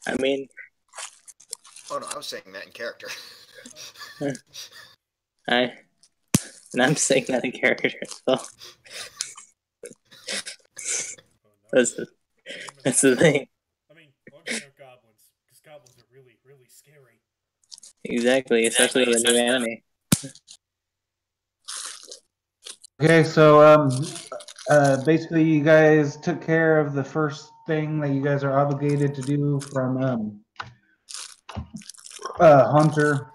I mean, Oh no, I was saying that in character. I'm saying that in character as well. That's the thing. I mean, bugs aren't goblins, because goblins are really, really scary. Exactly, especially with the new anime. Okay, so basically you guys took care of the first thing that you guys are obligated to do from Hunter.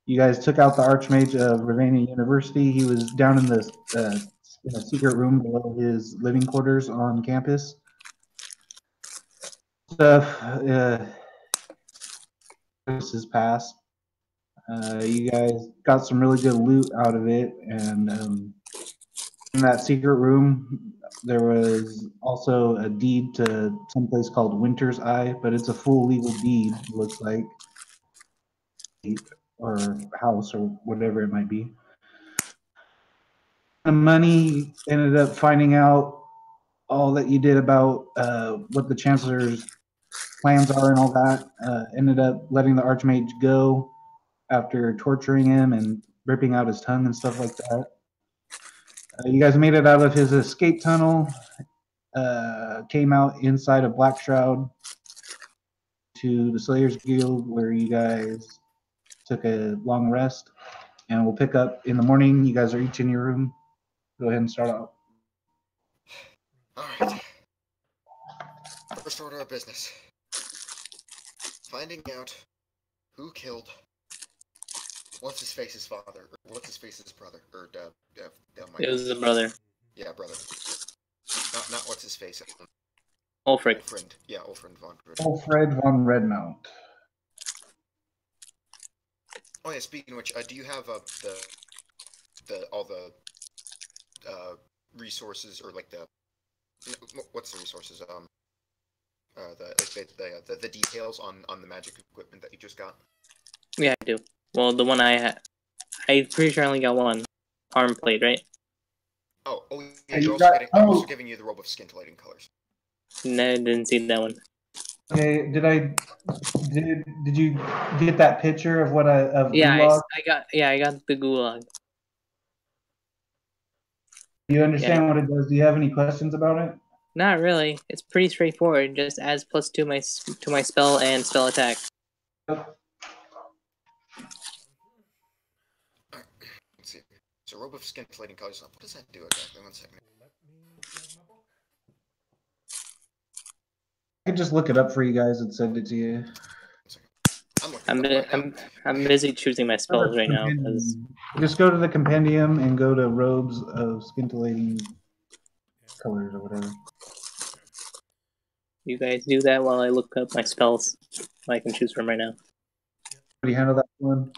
You guys took out the Archmage of Ravenna University. He was down in in a secret room below his living quarters on campus. Stuff this is past. You guys got some really good loot out of it, and in that secret room, there was also a deed to some place called Winter's Eye, but it's a full legal deed, looks like, or house or whatever it might be. The money ended up finding out all that you did about what the Chancellor's plans are and all that. Ended up letting the Archmage go after torturing him and ripping out his tongue and stuff like that. You guys made it out of his escape tunnel, came out inside of Black Shroud to the Slayers Guild, where you guys took a long rest, and we'll pick up in the morning. You guys are each in your room. Go ahead and start out. Alright. First order of business. Finding out who killed what's-his-face's father, or what's-his-face's brother, or It was the brother. Yeah, brother. Not what's-his-face. Ulfric. Ulfrind. Yeah, Ulfrind von Redmount. Ulfred von Redmount. Oh yeah, speaking of which, do you have all the resources, or like what's the resources? The details on the magic equipment that you just got? Yeah, I do. Well, the one I had, I'm pretty sure I only got one arm plate, right? Oh yeah, I'm also giving you the robe of scintillating colors. No, I didn't see that one. Okay, did you get that picture of what Gulag? I got the gulag. Do you understand what it does? Do you have any questions about it? Not really. It's pretty straightforward. Just adds +2 to my spell and spell attack. Let's see. So robe of scintillating colors. What does that do exactly? 1 second. I could just look it up for you guys and send it to you. I'm busy choosing my spells right now. Just go to the compendium and go to robes of scintillating colors or whatever. You guys do that while I look up my spells I can choose from right now. How do you handle that one?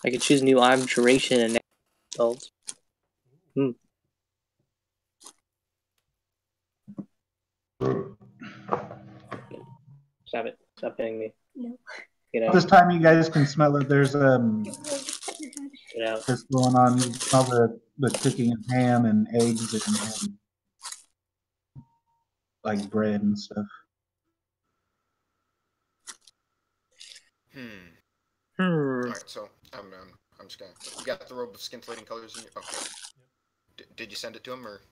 I could choose new abjuration and spells. Stop it. Stop hitting me. No. Get out. This time you guys can smell it. There's Get out. this going on. You can smell the cooking of ham and eggs and like bread and stuff. Alright, so I'm just gonna. You got the robe of scintillating colors in your. Okay. Did you send it to him, or?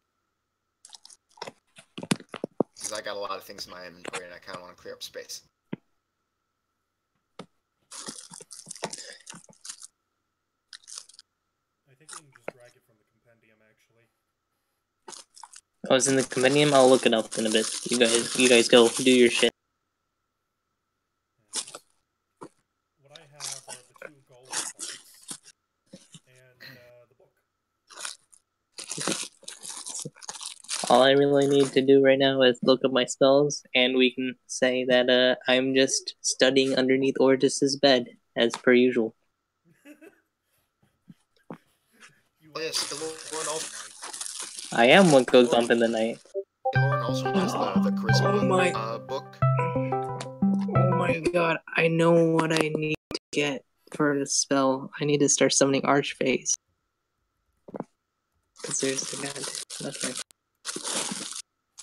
Because I got a lot of things in my inventory and I kind of want to clear up space. I think you can just drag it from the compendium, actually. Oh, it's in the compendium? I'll look it up in a bit. You guys go do your shit. What I have are the 2 golem parts and the book. All I really need to do right now is look up my spells, and we can say that I'm just studying underneath Ortis's bed, as per usual. Oh yes, the Lord also. I am what goes bump in the night. Lauren also has the charisma Oh my. book. Oh my god, I know what I need to get for the spell. I need to start summoning Archface. Because there's the god. Okay.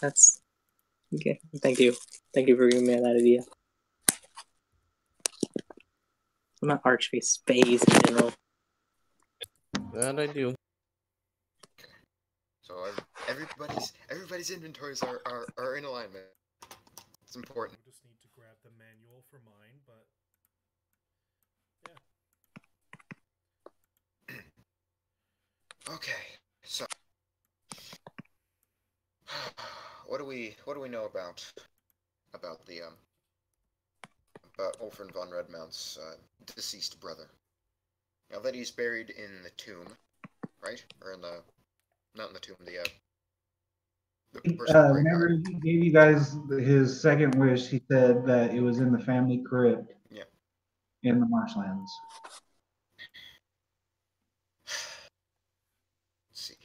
That's... Okay, thank you. Thank you for giving me that idea. Not Archface, Phase in general. That I do. So everybody's inventories are in alignment. It's important. I just need to grab the manual for mine, but yeah. Okay, so what do we know about the about Ulfrin von Redmount's deceased brother? Now that he's buried in the tomb, right? Or in the not in the tomb, the personal Whenever graveyard. he gave you guys his second wish, he said that it was in the family crypt. Yeah. In the marshlands. Let's see.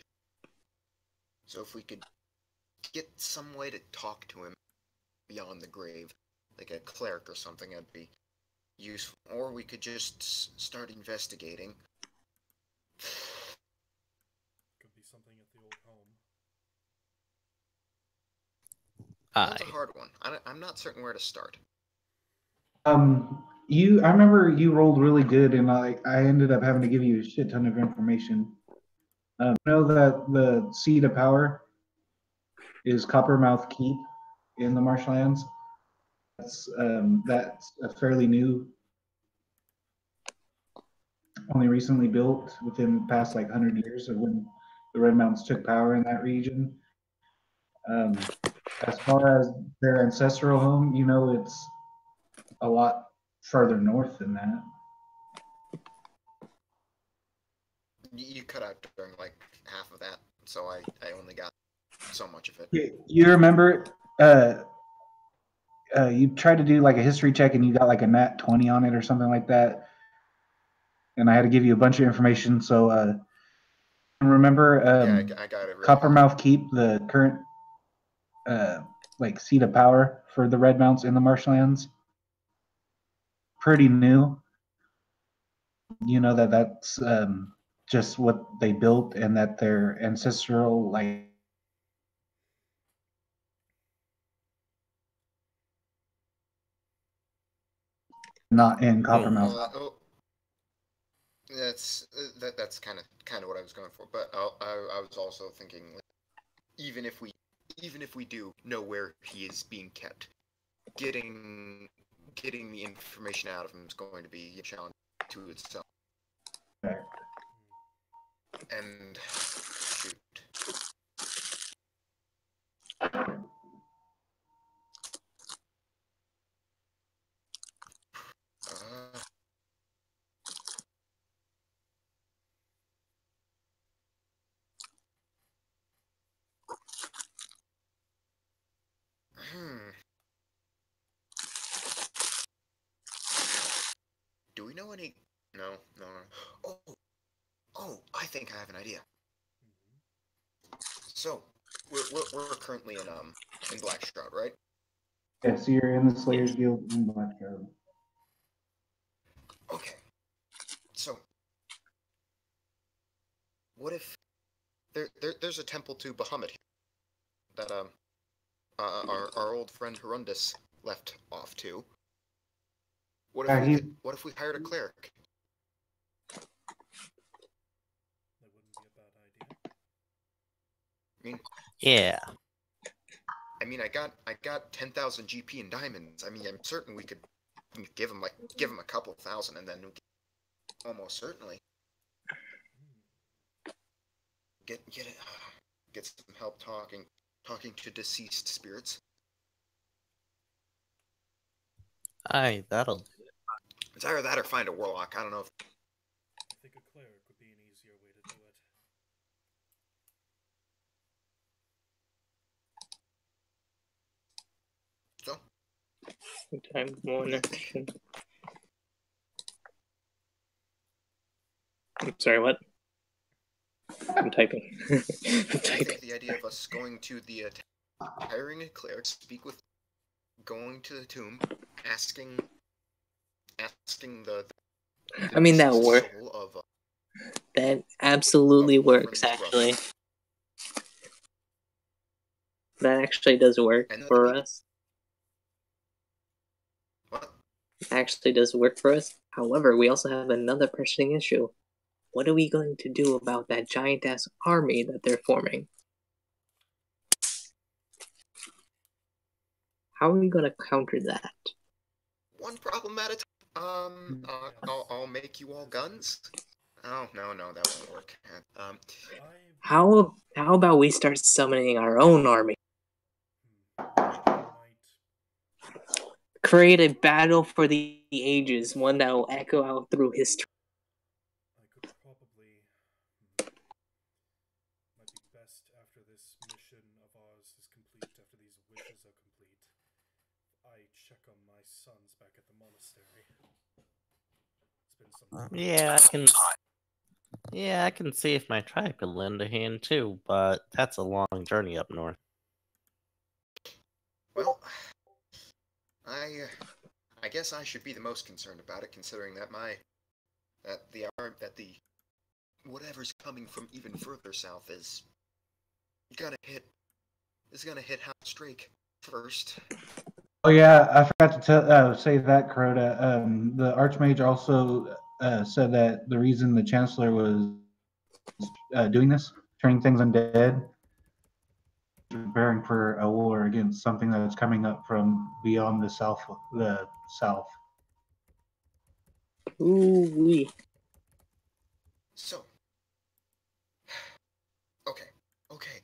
So if we could get some way to talk to him beyond the grave, like a cleric or something, that'd be useful. Or we could just start investigating. Could be something at the old home. That's a hard one. I'm not certain where to start. I remember you rolled really good, and I ended up having to give you a shit ton of information. You know that the seat of power is Coppermouth Keep in the marshlands. That's a fairly new, only recently built within the past like 100 years of when the Red Mountains took power in that region. As far as their ancestral home, you know, it's a lot further north than that. You cut out during like half of that, so I only got so much of it. You remember you tried to do like a history check and you got like a nat 20 on it or something like that, and I had to give you a bunch of information. So remember I got it. Right. Coppermouth Keep, the current like seat of power for the Red Mounts in the marshlands, pretty new. You know that's just what they built, and that their ancestral like not in Coppermouth. That's kind of what I was going for. But I was also thinking, like, even if we do know where he is being kept, getting the information out of him is going to be a challenge to itself. Okay. And shoot. Do we know any? No. Oh, I think I have an idea. So, we're currently in Black Shroud, right? Yeah, so you're in the Slayers Guild in Black Shroud. Okay. So, what if there's a temple to Bahamut here that our old friend Herundus left off to? What if we hired a cleric? That wouldn't be a bad idea. I mean, yeah. I mean, I got 10,000 GP in diamonds. I mean, I'm certain we could give him a couple thousand, and then we could almost certainly get some help talking to deceased spirits. Aye, that'll do. It's either that or find a warlock. I don't know if. I think a cleric would be an easier way to do it. So. Time one action. I'm sorry, what? I'm typing. I think the idea of us going to the hiring a cleric, speak with, going to the tomb, asking the I mean, that deceased works. soul of That absolutely Of works, Wolfram's actually. That actually does work And for the- us. what? Actually does work for us. However, we also have another pressing issue. What are we going to do about that giant-ass army that they're forming? How are we going to counter that? One problem at a time. I'll make you all guns. Oh no, that won't work. How about we start summoning our own army? Create a battle for the ages, one that will echo out through history. I could probably... might be best after this mission of ours is complete, after these wishes are complete, I check on my sons back at the monastery. It's been some time. Yeah, I can see if my tribe could lend a hand too, but that's a long journey up north. Well, I guess I should be the most concerned about it, considering that the whatever's coming from even further south is gonna hit House Drake first. Oh yeah, I forgot to say that, Crota. The Archmage also said that the reason the Chancellor was doing this, turning things undead, preparing for a war against something that's coming up from beyond the south. Ooh-wee. So, okay.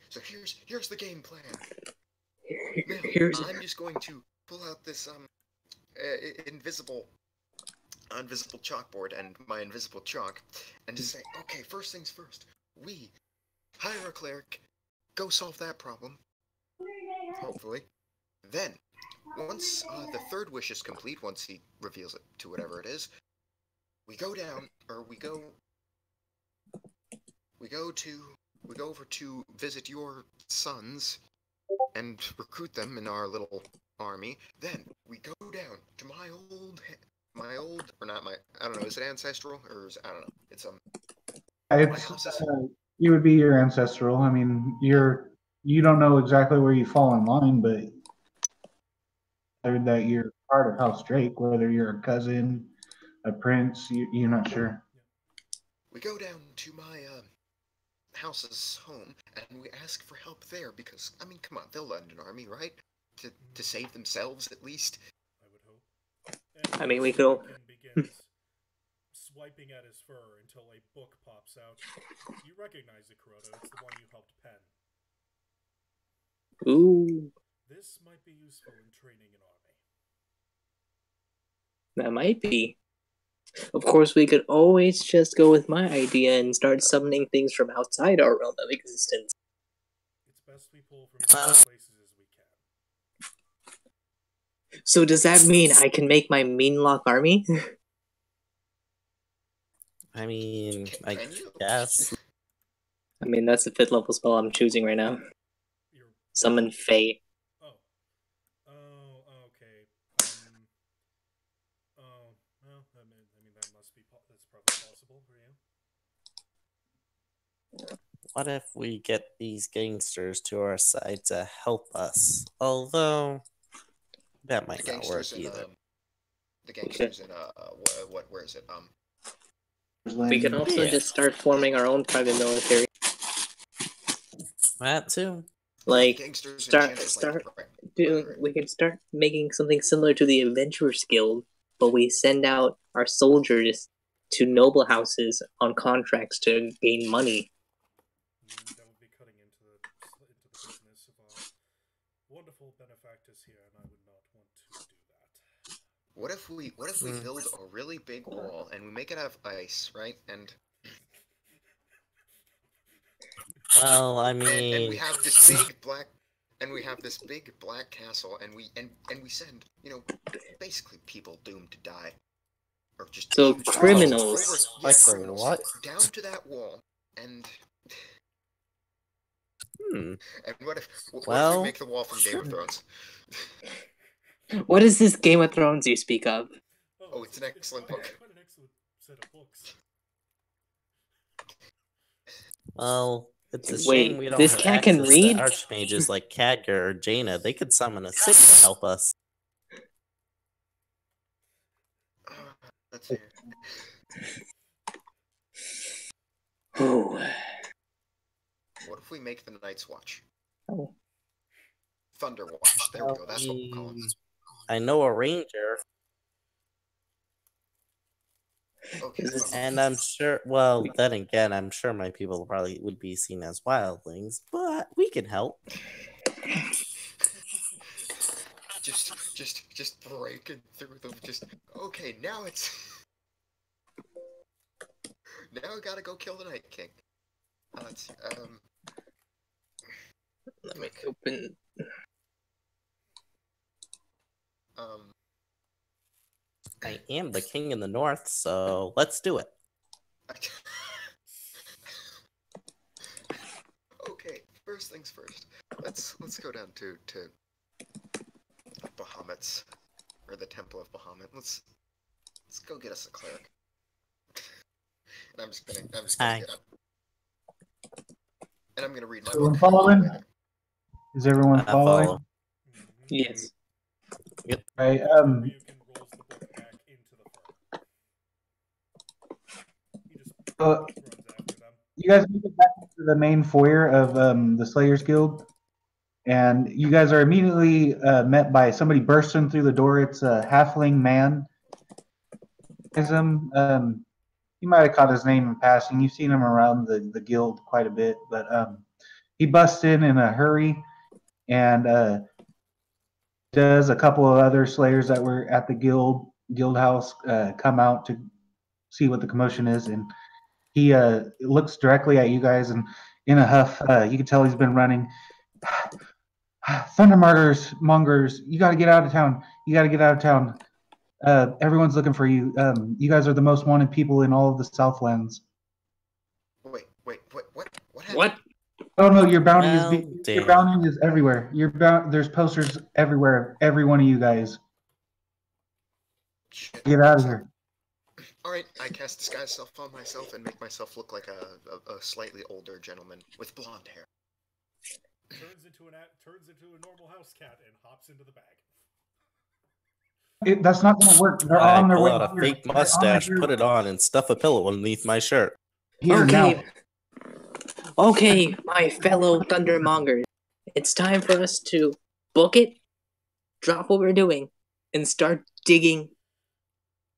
So here's the game plan. Now, I'm just going to pull out this invisible chalkboard and my invisible chalk, and just say, okay, first things first. We hire a cleric, go solve that problem. Hopefully. Then, once the third wish is complete, once he reveals it to whatever it is, we go over to visit your sons and recruit them in our little army. Then we go down to my old, or not my, I don't know, is it ancestral or is, I don't know. It's You would be your ancestral. I mean, you don't know exactly where you fall in line, but that you're part of House Drake, whether you're a cousin, a prince, you're not sure. We go down to my house's home and we ask for help there because, I mean, come on, they'll lend an army, right? To save themselves at least. I would hope. And I mean, we could. begins swiping at his fur until a book pops out. You recognize it, Kuroda. It's the one you helped pen. Ooh. This might be useful in training an army. That might be. Of course, we could always just go with my idea and start summoning things from outside our realm of existence. It's best we pull from as many places as we can. So does that mean I can make my Meanlock army? I mean, I guess. I mean, that's the 5th level spell I'm choosing right now. Summon Fae. Okay. Well, I mean, that's probably possible for you. What if we get these gangsters to our side to help us? Although, that might not work either. The gangsters in, where is it? We can also just start forming our own private military. That too. Like, we can start making something similar to the Adventurers Guild, but we send out our soldiers to noble houses on contracts to gain money. That would be cutting into the business of our wonderful benefactors here, and I would not want to do that. What if we build a really big wall and we make it out of ice, right? And well, I mean, and we have this big black castle, and we send, basically people doomed to die, or just so criminals. What? Down to that wall, and Hmm. And what if we Well- make the wall from Game of Thrones? What is this Game of Thrones you speak of? Oh, it's an excellent book. Quite an excellent set of books. Well, it's a Wait, shame we don't this have cat can access read? to archmages like Khadgar or Jaina. They could summon a Sith to help us. Let's see. Oh. What if we make the Night's Watch? Oh. Thunder Watch. There we go. That's what we'll call it. I know a ranger, Okay. Is this- and I'm sure. Well, then again, I'm sure my people probably would be seen as wildlings, but we can help. Just breaking through them. Just okay. Now it's. Now we gotta go kill the Night King. Let's see. Let me open. I am the king in the north, so let's do it. Okay, first things first. Let's go down to Bahamut's, or the Temple of Bahamut. Let's go get us a cleric. And I'm just gonna Hi. get up. And I'm gonna read my Everyone book. following? Is everyone I following? follow. Yes. Right. Ryukin rolls the book back into the fire. He just runs after them. You guys make it back to the main foyer of the Slayers Guild, and you guys are immediately met by somebody bursting through the door. It's a halfling man. You might have caught his name in passing. You've seen him around the guild quite a bit, but he busts in a hurry and does a couple of other Slayers that were at the guild house come out to see what the commotion is, and he looks directly at you guys, and in a huff, you can tell he's been running. Thunder mongers, you got to get out of town. You got to get out of town. Everyone's looking for you. You guys are the most wanted people in all of the Southlands. Wait, what happened? What? Oh no, your bounty Well, is your damn. bounty is everywhere. There's posters everywhere of every one of you guys. Shit. Get out of here. Alright, I cast disguise self on myself and make myself look like a slightly older gentleman with blonde hair. Turns into a normal house cat and hops into the bag. That's not going to work. They're I on their pull way out a here. fake They're on their mustache, way put it on, and stuff a pillow underneath my shirt. here Okay. now. Okay, my fellow Thundermongers. It's time for us to book it, drop what we're doing, and start digging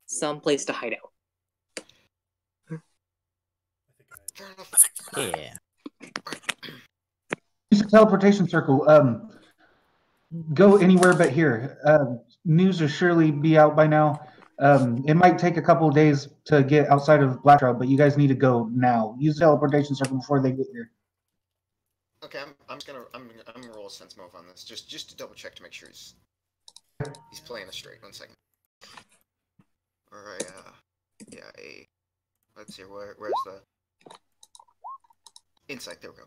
someplace to hide out. I think I Fair enough. Yeah. Use the teleportation circle. Go anywhere but here. News will surely be out by now. It might take a couple of days to get outside of Blackshroud, but you guys need to go now. Use the teleportation circle before they get here. Okay, I'm gonna roll a sense move on this, just to double check to make sure he's playing us straight. 1 second. Alright, yeah, let's see, where's the insight? There we go.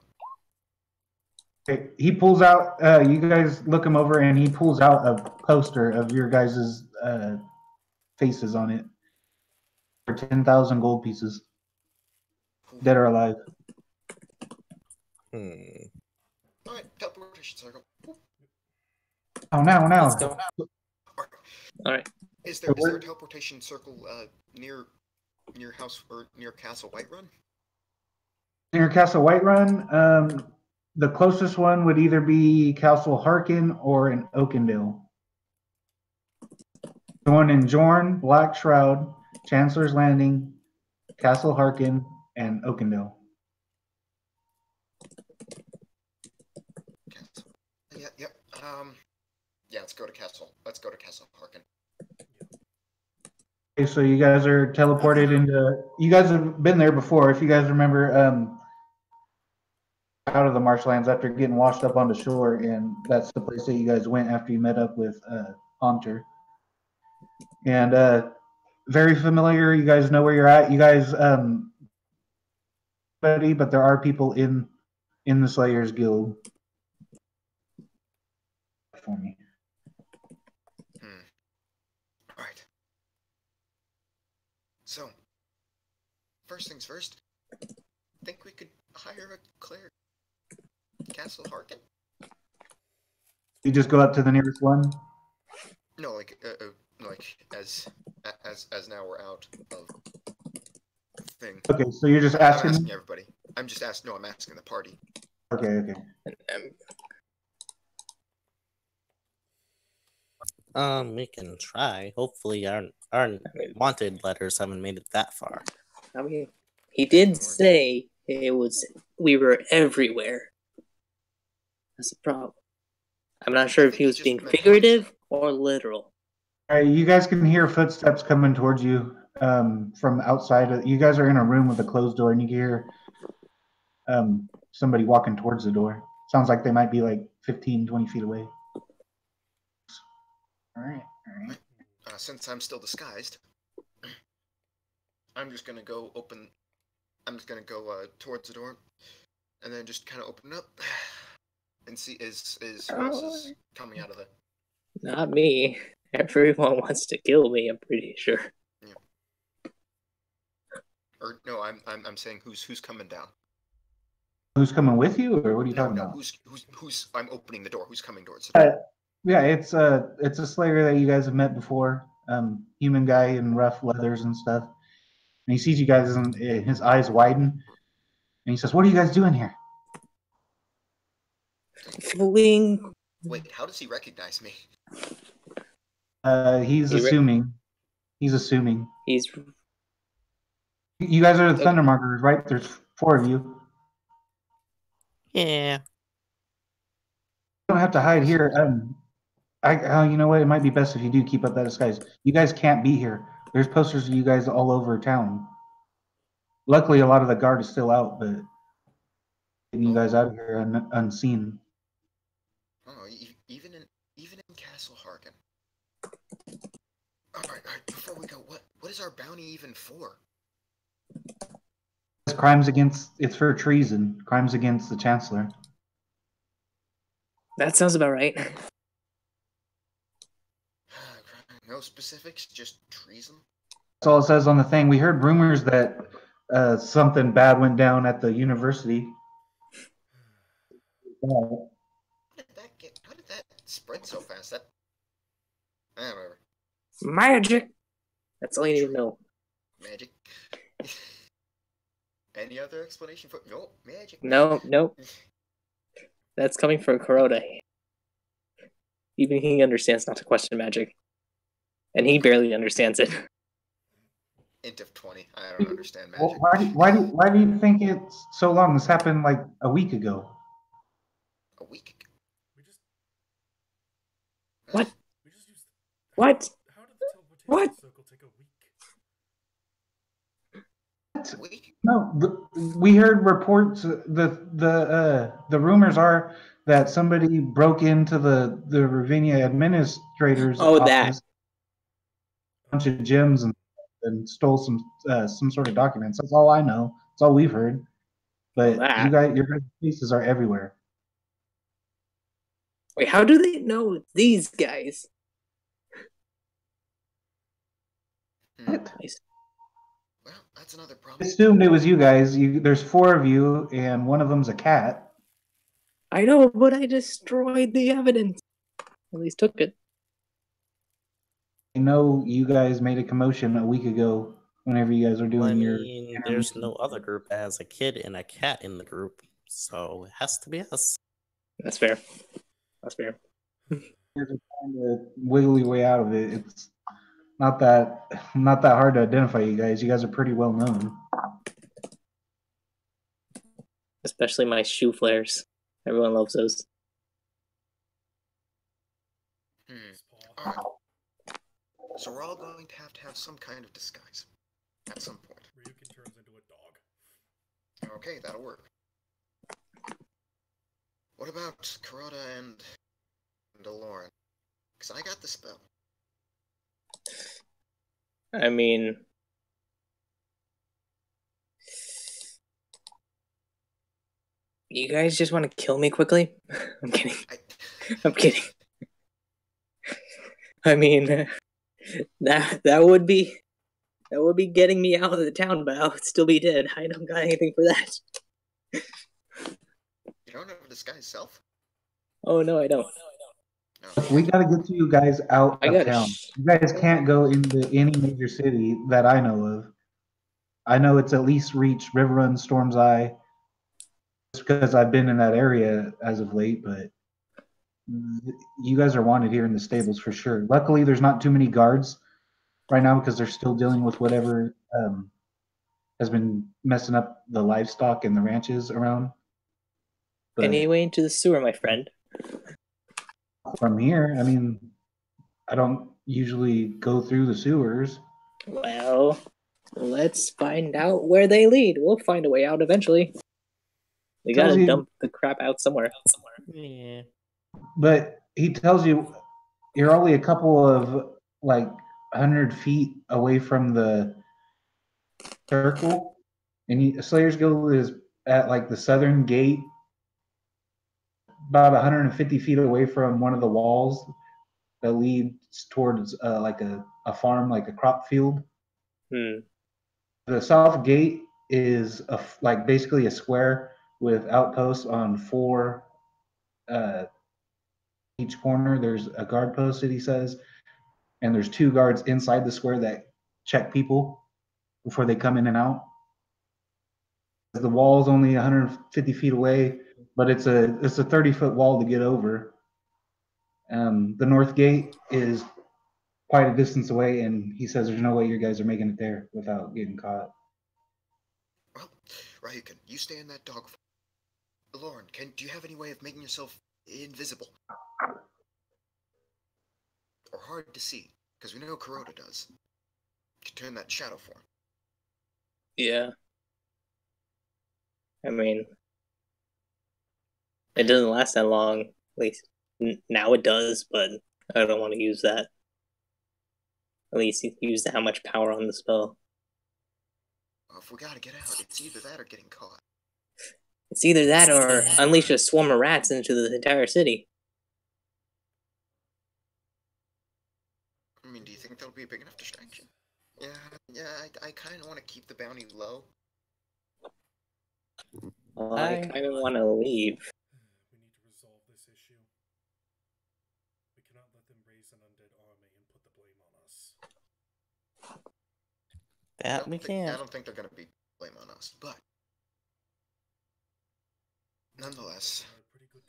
Okay, he pulls out. You guys look him over, and he pulls out a poster of your guys' faces on it for 10,000 gold pieces, dead or alive. Alright, teleportation circle. Oh, now. Let's go. Alright. Is there a teleportation circle near house or near Castle Whiterun? Near Castle Whiterun, the closest one would either be Castle Harkin or in Oakendale. The one in Jorn, Black Shroud, Chancellor's Landing, Castle Harkin, and Oakendale. Castle. Yeah. Yeah, let's go to Castle Harkin. Okay, so you guys are teleported into. You guys have been there before, if you guys remember. Out of the marshlands after getting washed up on the shore, and that's the place that you guys went after you met up with Haunter. And very familiar. You guys know where you're at. You guys, but there are people in in the Slayers Guild for me. All right. So, first things first. Think we could hire a cleric? Castle Harkin? You just go up to the nearest one. No, like as now we're out of thing. Okay, so you're just I'm asking. asking everybody. I'm just asking. No, I'm asking the party. Okay. We can try. Hopefully, our wanted letters haven't made it that far. I mean, he did say we were everywhere. That's a problem. I'm not sure if he was being figurative or literal. All right, you guys can hear footsteps coming towards you from outside. You guys are in a room with a closed door, and you can hear somebody walking towards the door. Sounds like they might be like 15, 20 feet away. All right. Since I'm still disguised, I'm just gonna go open. I'm just gonna go towards the door, and then just kind of open it up and see who else is coming out of the. Not me. Everyone wants to kill me. I'm pretty sure. Yeah. Or no, I'm saying who's coming down. Who's coming with you, or what are you talking about? Who's I'm opening the door. Who's coming towards the door? Yeah, it's a Slayer that you guys have met before. Human guy in rough leathers and stuff. And he sees you guys, and his eyes widen, and he says, "What are you guys doing here?" Fleeing. Wait, how does he recognize me? He's assuming. He's assuming. He's. You guys are the Thundermongers, right? There's 4 of you. Yeah. You don't have to hide here. You know what? It might be best if you do keep up that disguise. You guys can't be here. There's posters of you guys all over town. Luckily, a lot of the guard is still out, but getting you guys out of here unseen. Oh, even in Castle Harkin. All right. Before we go, what is our bounty even for? It's crimes against. It's for treason. Crimes against the Chancellor. That sounds about right. No specifics, just treason. That's all it says on the thing. We heard rumors that something bad went down at the university. How did that spread so fast? Whatever. Magic. That's all you need to know. Magic. Any other explanation for magic? No. That's coming from Kuroda. Even he understands not to question magic. And he barely understands it. Int of 20. I don't understand magic. Well, why do you think it's so long? This happened like a week ago. A week ago? What? What? How did the teleportation circle take a week? Week? No, we heard reports. The rumors are that somebody broke into the Ravinia administrator's office, a bunch of gems, and stole some sort of documents. That's all I know. That's all we've heard. But your guys' faces are everywhere. Wait, how do they know it's these guys? What? Well, that's another problem. I assumed it was you guys. There's 4 of you, and one of them's a cat. I know, but I destroyed the evidence. At least took it. I know you guys made a commotion a week ago whenever you guys were doing your... There's no other group that has a kid and a cat in the group, so it has to be us. That's fair. You're just trying to wiggle your way out of it. It's not that hard to identify you guys. You guys are pretty well known. Especially my shoe flares. Everyone loves those. Alright. So we're all going to have some kind of disguise. At some point. Ryukin turns into a dog. Okay, that'll work. What about Kuroda and Lauren? Because I got the spell. I mean... You guys just want to kill me quickly? I'm kidding. I, I'm kidding. I mean, that would be getting me out of the town, but I would still be dead. I don't got anything for that. you don't have a disguise self? Oh no, I don't. No. We got to get you guys out I of got town. You guys can't go into any major city that I know of. I know it's at least reached River Run, Storm's Eye, just because I've been in that area as of late, but you guys are wanted here in the stables for sure. Luckily, there's not too many guards right now because they're still dealing with whatever has been messing up the livestock and the ranches around. But Anyway, into the sewer, my friend. from here, I mean, I don't usually go through the sewers. Well, let's find out where they lead. We'll find a way out eventually. We Tells gotta you- dump the crap out somewhere. Yeah. But he tells you you're only a couple of like 100 feet away from the circle, and Slayer's Guild is at like the southern gate, about 150 feet away from one of the walls that leads towards like a farm, like a crop field. The south gate is like basically a square with outposts on four each corner. There's a guard post that he says, and there's two guards inside the square that check people before they come in and out. The wall's only 150 feet away, but it's a 30-foot wall to get over. The north gate is quite a distance away, and he says there's no way you guys are making it there without getting caught. Well, Ryukin, you stay in that dog. Lauren, do you have any way of making yourself invisible? Or hard to see? Because we know Kuroda does. You can turn that shadow form. Yeah. I mean, it doesn't last that long. At least now it does, but I don't want to use that. At least use that much power on the spell. Well, if we gotta get out, it's either that or getting caught. It's either that or unleash a swarm of rats into the entire city. I mean, do you think that'll be a big enough distraction? Yeah, I kind of want to keep the bounty low. Well, I kind of want to leave. We need to resolve this issue. We cannot let them raise an undead army and put the blame on us. That we I can't. don't think they're gonna be blame on us, but nonetheless. A pretty good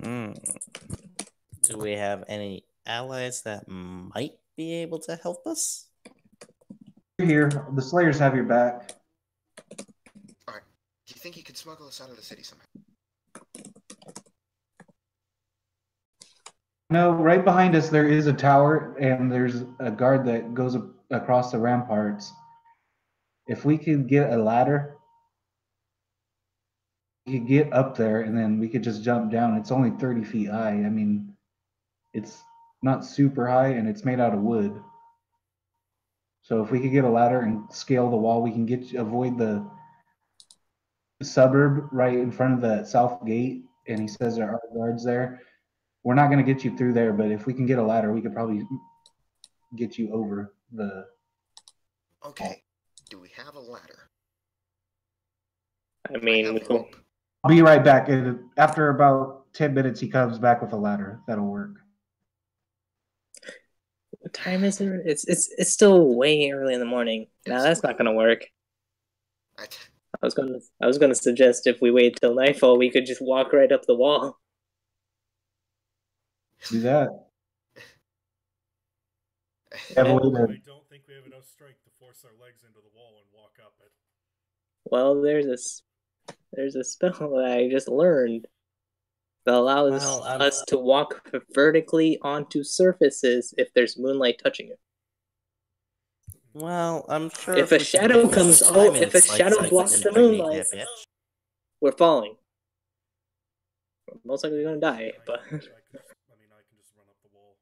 distraction. Do we have any allies that might be able to help us? You're here. The Slayers have your back. Alright. Do you think you could smuggle us out of the city somehow? No, right behind us there is a tower, and there's a guard that goes across the ramparts. If we could get a ladder, we could get up there, and then we could just jump down. It's only 30 feet high. I mean, it's not super high, and it's made out of wood. So if we could get a ladder and scale the wall, we can avoid the suburb right in front of the south gate. And he says there are guards there. We're not going to get you through there, but if we can get a ladder, we could probably get you over the. Okay. Do we have a ladder? I mean, I'll be right back. After about 10 minutes, he comes back with a ladder. That'll work. what time is it? It's still way early in the morning. Nah, that's not gonna work. I was gonna suggest if we wait till nightfall, we could just walk right up the wall. Do that. I don't think we have enough strength to force our legs into the wall and walk up it. Well, there's a spell that I just learned that allows us to walk vertically onto surfaces if there's moonlight touching it. Well, I'm sure If a shadow comes out, if a shadow blocks the moonlight, we're falling. We're most likely gonna die, but I can just run up the wall.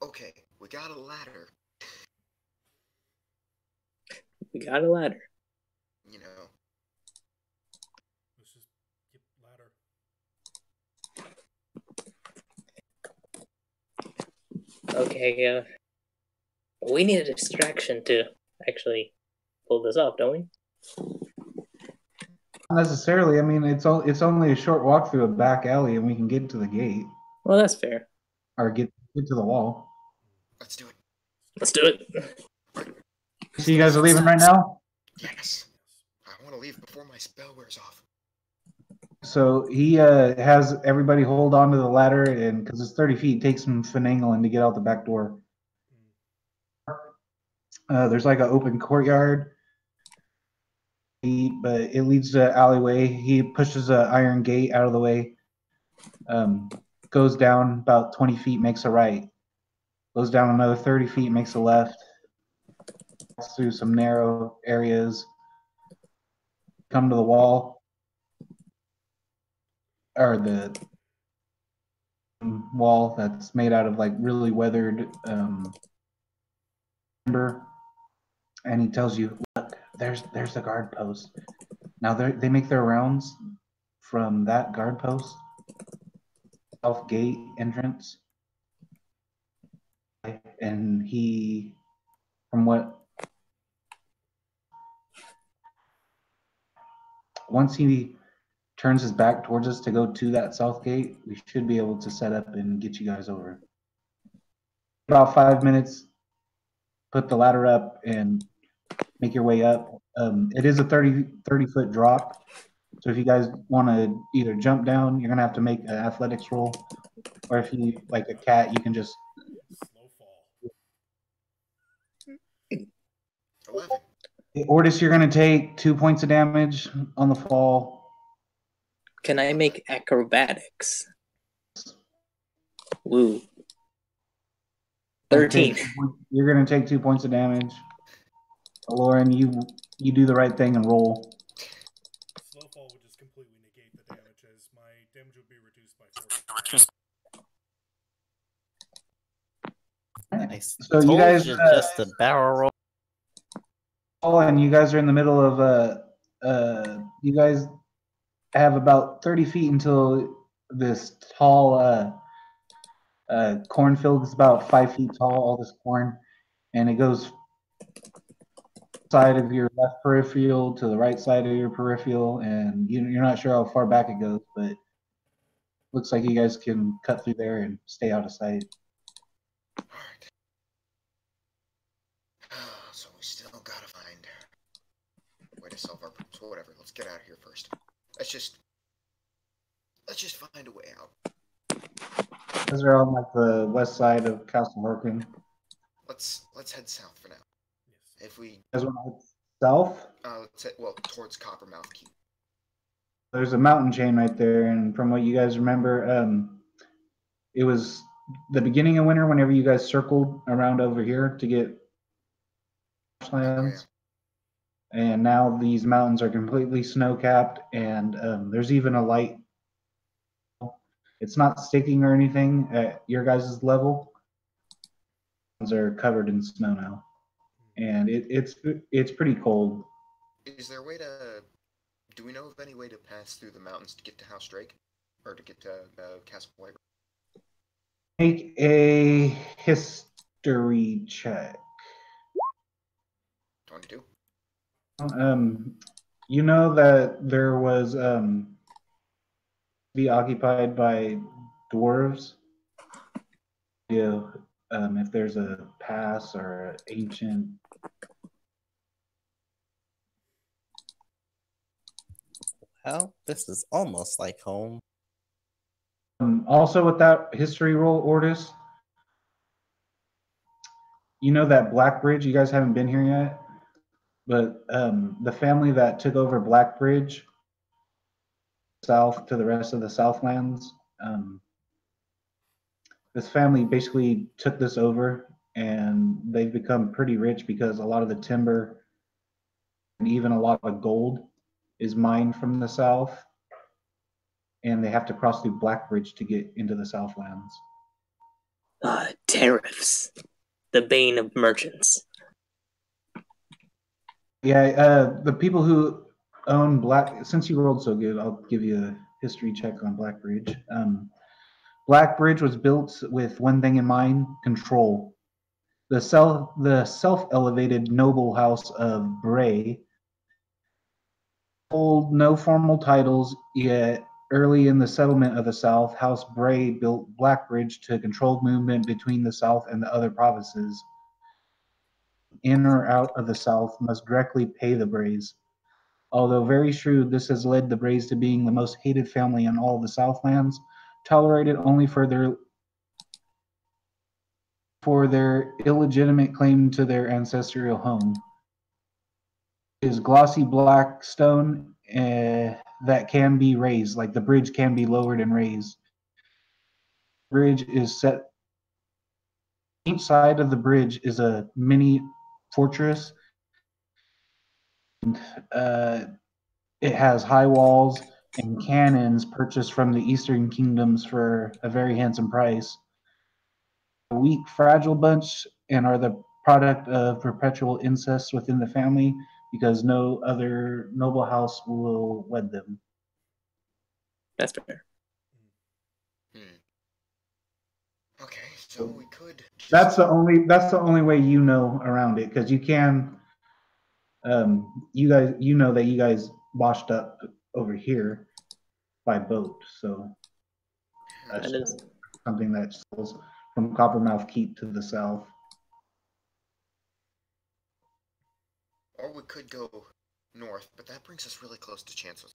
Okay, we got a ladder. we got a ladder. you know. Let's just get ladder. Okay, we need a distraction to actually pull this off, don't we? Not necessarily. I mean, it's only a short walk through a back alley, and we can get to the gate Well, that's fair. or get to the wall. Let's do it. Let's do it. So you guys are leaving right now? Yes. I want to leave before my spell wears off. So he has everybody hold on to the ladder, and because it's 30 feet, it takes some finagling to get out the back door. There's like an open courtyard, but it leads to an alleyway. He pushes an iron gate out of the way, goes down about 20 feet, makes a right, goes down another 30 feet, makes a left, through some narrow areas, come to the wall, or the wall that's made out of like really weathered timber, and he tells you, look, there's the guard post. Now they make their rounds from that guard post, south gate entrance, and he, from what, once he turns his back towards us to go to that south gate, we should be able to set up and get you guys over. About 5 minutes, put the ladder up and make your way up. It is a 30 foot drop. So if you guys want to either jump down, you're going to have to make an athletics roll. Or if you, like a cat, you can just... Slow fall. 11. Ortis, you're going to take 2 points of damage on the fall. Can I make acrobatics? Woo. 13. You're going to take 2 points of damage. Lauren, you do the right thing and roll. Slow fall would just completely negate the damage, as my damage would be reduced by 40. Nice. So you Told guys you just a barrel roll. and you guys are in the middle of you guys have about 30 feet until this tall cornfield is about 5 feet tall, all this corn, and it goes side of your left peripheral to the right side of your peripheral, and you're not sure how far back it goes, but looks like you guys can cut through there and stay out of sight. Alright. So we still gotta find a way to solve our problems. Whatever, let's get out of here first. Let's just find a way out. Those are on like the west side of Castle Harkin. Let's head south for now. Yes. If we You guys want to head south? let's head, well, towards Coppermouth Keep. There's a mountain chain right there, and from what you guys remember, it was the beginning of winter whenever you guys circled around over here to get lands. And now these mountains are completely snow-capped, and there's even a light. It's not sticking or anything at your guys' level. Mountains are covered in snow now, and it's pretty cold. Is there a way to... Do we know of any way to pass through the mountains to get to House Drake? Or to get to Castle White? Make a history check. 22? You know that there was be occupied by dwarves. Yeah, if there's a pass or ancient. Well, this is almost like home. Also, with that history roll, Ortis, you know that Blackbridge. You guys haven't been here yet, but the family that took over Blackbridge, south to the rest of the Southlands, this family basically took this over, and they've become pretty rich because a lot of the timber and even a lot of gold is mined from the south, and they have to cross through Blackbridge to get into the Southlands. Tariffs. The bane of merchants. Yeah, the people who own Black. Since you rolled so good, I'll give you a history check on Blackbridge. Blackbridge was built with one thing in mind: control. The self-elevated noble house of Bray hold no formal titles, yet early in the settlement of the South, House Bray built Blackbridge to control movement between the South and the other provinces. In or out of the South must directly pay the Brays. Although very shrewd, this has led the Brays to being the most hated family in all of the Southlands, tolerated only for their illegitimate claim to their ancestral home. It is glossy black stone that can be raised, like the bridge can be lowered and raised. Bridge is set. Each side of the bridge is a mini fortress. It has high walls and cannons purchased from the Eastern Kingdoms for a very handsome price. A weak, fragile bunch and are the product of perpetual incest within the family because no other noble house will wed them. That's fair. Okay, so we could. That's the only way you know around it, because you can. You know that you guys washed up over here by boat, so that's That is something that sells from Coppermouth Keep to the south. Or we could go north, but that brings us really close to Chancellor's.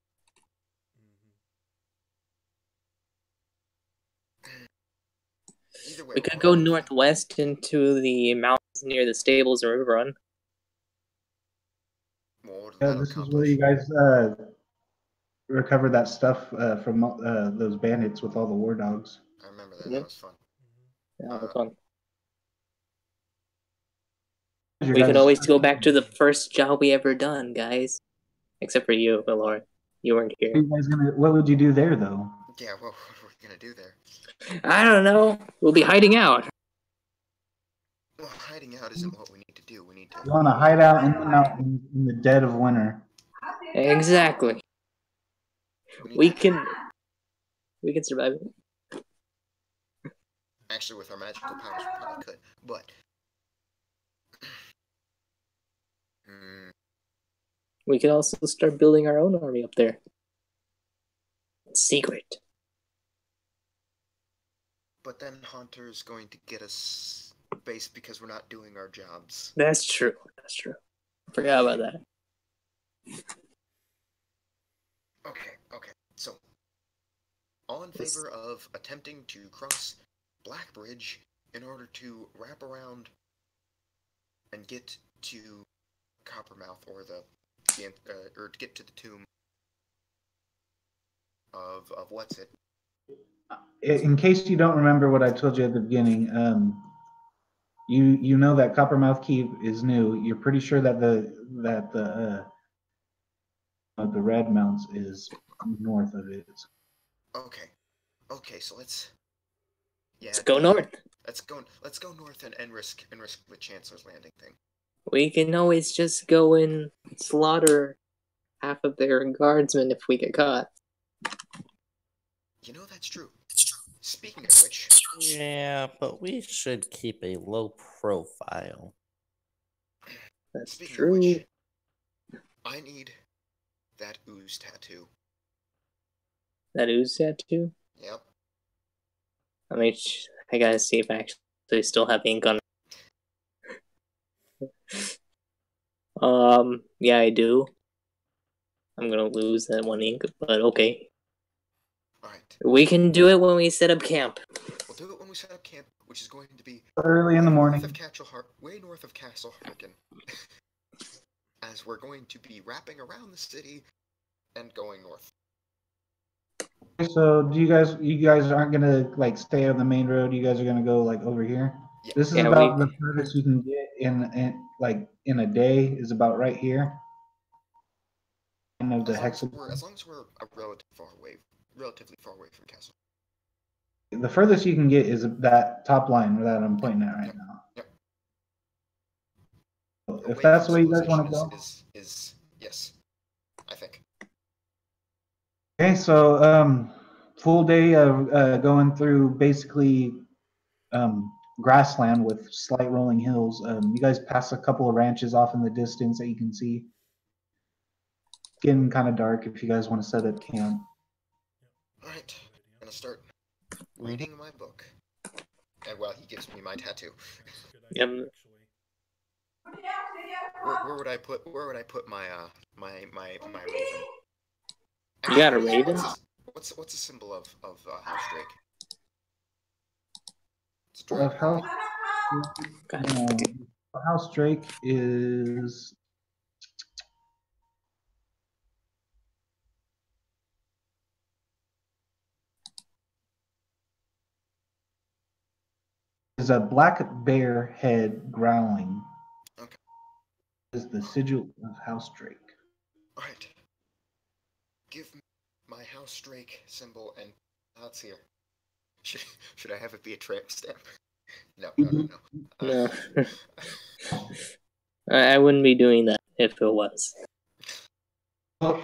Either way, we could go northwest into the mountains near the stables or river run. Yeah, this is where you guys recovered that stuff from those bandits with all the war dogs. I remember that. That was fun. Yeah, that was fun. Your We guys' could always go back to the first job we ever done, guys. Except for you, Laura. You weren't here. What would you do there, though? Yeah, what are we gonna do there? I don't know. We'll be hiding out. Well, hiding out isn't what we need to do. We need to. You want to hide out in the mountains in the dead of winter. Exactly. We can survive it. Actually, with our magical powers, we probably could. But we could also start building our own army up there. Secret. But then Haunter's going to get us base because we're not doing our jobs. That's true. That's true. I forgot about that. Okay. So, all in favor of attempting to cross Blackbridge in order to wrap around and get to Coppermouth or or to get to the tomb of what's it? In case you don't remember what I told you at the beginning, you know that Coppermouth Keep is new. You're pretty sure that the Red Mounts is north of it. Okay. So let's go north. Let's go north and risk the Chancellor's Landing thing. We can always just go and slaughter half of their guardsmen if we get caught. You know, that's true. Speaking of which... Yeah, but we should keep a low profile. That's Speaking true. Of which, I need that ooze tattoo. That ooze tattoo? Yep. I gotta see if I actually still have ink on. Yeah, I do. I'm gonna lose that one ink, but okay. Alright. We can do it when we set up camp. We'll do it when we set up camp, which is going to be early in the morning. Way north of Castle Harkin. As we're going to be wrapping around the city and going north. So you guys aren't gonna like stay on the main road? You guys are gonna go like over here? Yeah. This is about the furthest you can get in a day is about right here. Of the as long as we're relatively far away from Castle. The furthest you can get is that top line that I'm pointing at right now. Yep. If that's the way you guys want to go, is yes. I think. Okay, so full day of going through basically grassland with slight rolling hills. You guys pass a couple of ranches off in the distance that you can see. Getting kind of dark if you guys want to set up camp. All right, I'm gonna start reading my book. And while he gives me my tattoo. That's a good idea, Yep. actually. Where would I put my raven? You got a Actually, raven? What's the symbol of House Drake? It's a Of dragon. House Drake is a black bear head growling. Okay. Is the sigil of House Drake. All right. Give me my House Drake symbol and it's here. Should I have it be a tramp stamp? No. No. I wouldn't be doing that if it was. Well,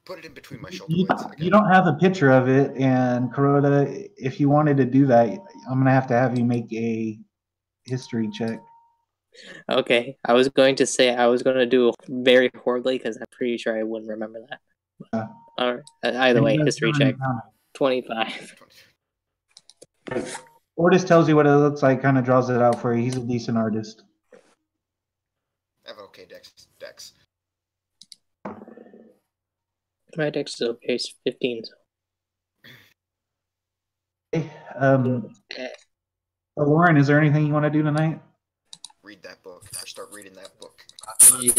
put it in between my shoulder you, blades again. you don't have a picture of it, and Kuroda, if you wanted to do that, I'm gonna have you make a history check. Okay, I was going to say I was going to do very horribly because I'm pretty sure I wouldn't remember that. All right. Either way, history check 25. Or just tells you what it looks like, kind of draws it out for you. He's a decent artist. I have okay dex. My dex is okay, it's 15. Okay, Lauren, is there anything you want to do tonight? Read that book, or start reading that book.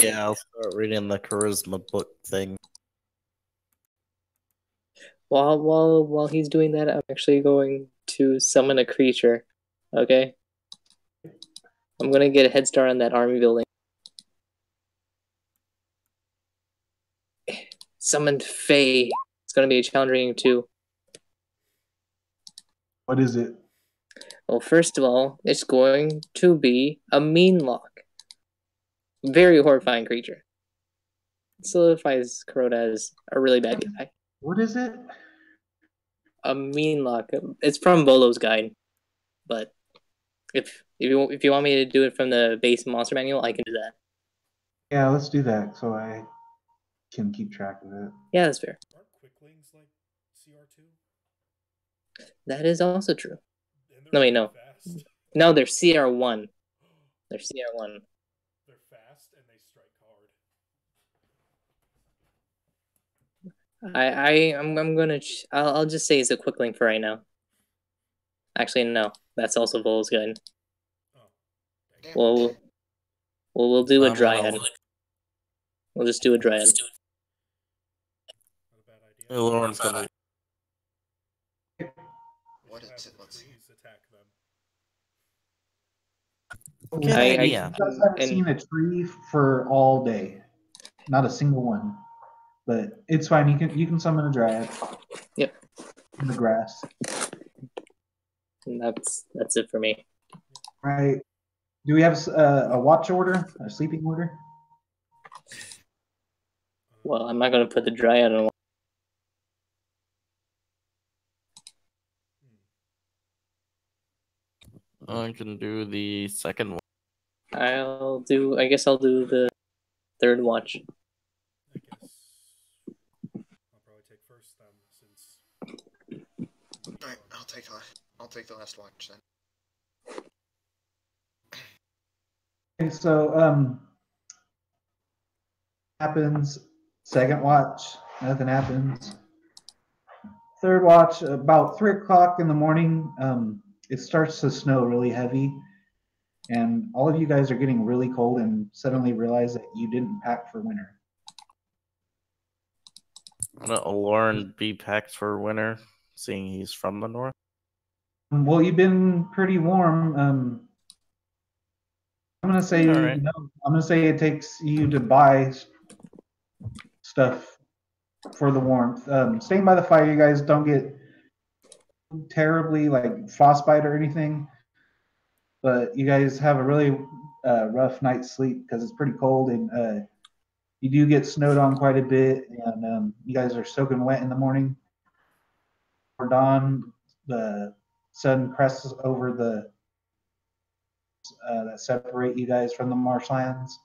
Yeah, I'll start reading the charisma book thing. While he's doing that, I'm actually going to summon a creature. Okay? I'm gonna get a head start on that army building. Summoned Fae. It's gonna be a challenge rating 2. What is it? Well, first of all, it's going to be a mean lock. Very horrifying creature. Solidifies Kuroda as a really bad guy. What is it? A mean lock. It's from Volo's guide, but if you want me to do it from the base monster manual, I can do that. Yeah, let's do that so I can keep track of it. Yeah, that's fair. Aren't quicklings like CR2? That is also true. And No, they're wait, no. fast. No, they're CR1. They're CR1. They're fast and they strike hard. I'm gonna. I'll just say it's a quick link for right now. Actually, no. That's also Volo's guide. Oh. We'll do a I'm dryad. gonna- We'll just do a dryad. Not a bad idea. Lauren's gonna. What Have is it? the Let's see. trees attack them. Good idea. You guys haven't seen a tree for all day. Not a single one. But it's fine. You can summon a dryad. Yep. In the grass. And that's it for me. Right. Do we have a watch order? A sleeping order? Well, I'm not gonna put the dryad on. I can do the second one. I guess I'll do the third watch. I guess I'll probably take first then, since. Alright, I'll take the last watch then. Okay, so happens. Second watch, nothing happens. Third watch, about 3 o'clock in the morning, it starts to snow really heavy, and all of you guys are getting really cold and suddenly realize that you didn't pack for winter. Let Lauren be packed for winter, seeing he's from the north. Well, you've been pretty warm. I'm gonna say All right. no. I'm gonna say it takes you to buy stuff for the warmth. Staying by the fire, you guys don't get terribly like frostbite or anything, but you guys have a really rough night's sleep because it's pretty cold, and You do get snowed on quite a bit, and you guys are soaking wet in the morning. For dawn, the sun crests over the that separate you guys from the marshlands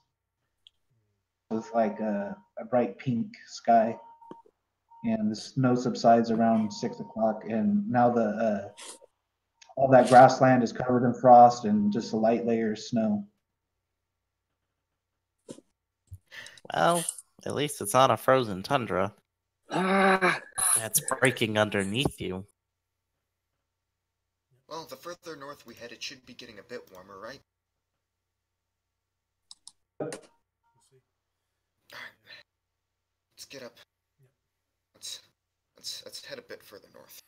with like a bright pink sky. And the snow subsides around 6 o'clock, and now the all that grassland is covered in frost and just a light layer of snow. Well, at least it's not a frozen tundra. Ah, That's breaking underneath you. Well, the further north we head, it should be getting a bit warmer, right? We'll see. Alright. Let's get up. Yep. Let's head a bit further north.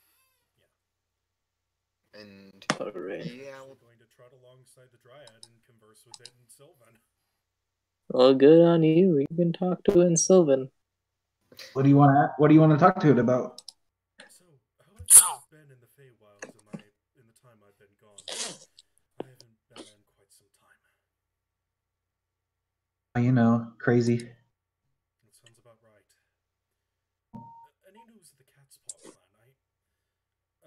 Yeah. And alright. yeah, We're going to trot alongside the Dryad and converse with it in Sylvan. Well, good on you. You can talk to it in Sylvan. What do you want to talk to it about? So, how have things been in the Feywilds in the time I've been gone? I haven't been in quite some time. You know, crazy. That sounds about right. Any news of the Cat's Paw clan?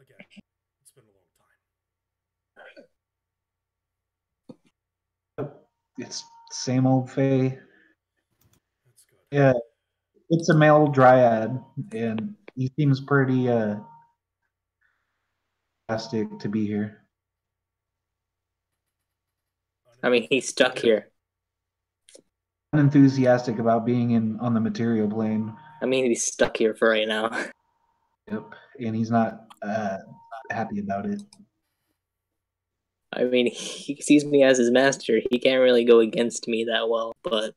Again, it's been a long time. It's same old Fae. That's good. Yeah, it's a male dryad, and he seems pretty fantastic to be here. I mean, he's stuck here. Unenthusiastic about being on the material plane. I mean, he's stuck here for right now. Yep, and he's not happy about it. I mean, he sees me as his master. He can't really go against me that well, but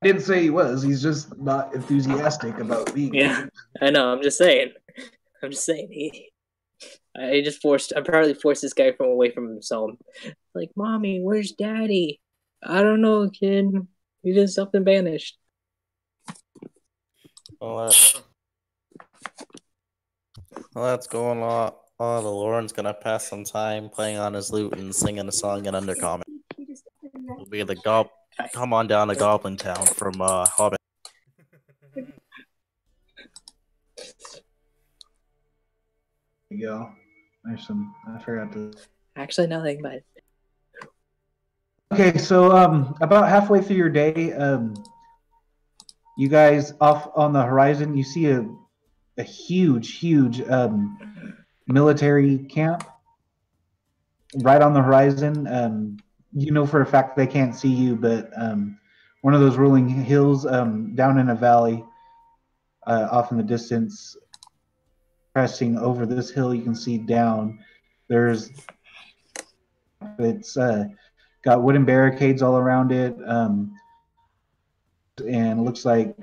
I didn't say he was. He's just not enthusiastic about being yeah, here. I know. I'm just saying. I probably forced this guy away from him. So, like, mommy, where's daddy? I don't know, kid. He just up and banished. Well, that's going on. Oh, the Lauren's gonna pass some time playing on his lute and singing a song in Undercommon. It'll be the come on down to Goblin Town from Hobbit. There you go. There's some. I forgot to. Actually, nothing, but Okay, so about halfway through your day, you guys off on the horizon, you see a huge military camp right on the horizon. You know for a fact they can't see you, but one of those rolling hills down in a valley off in the distance, pressing over this hill, you can see down. It's got wooden barricades all around it, and it looks like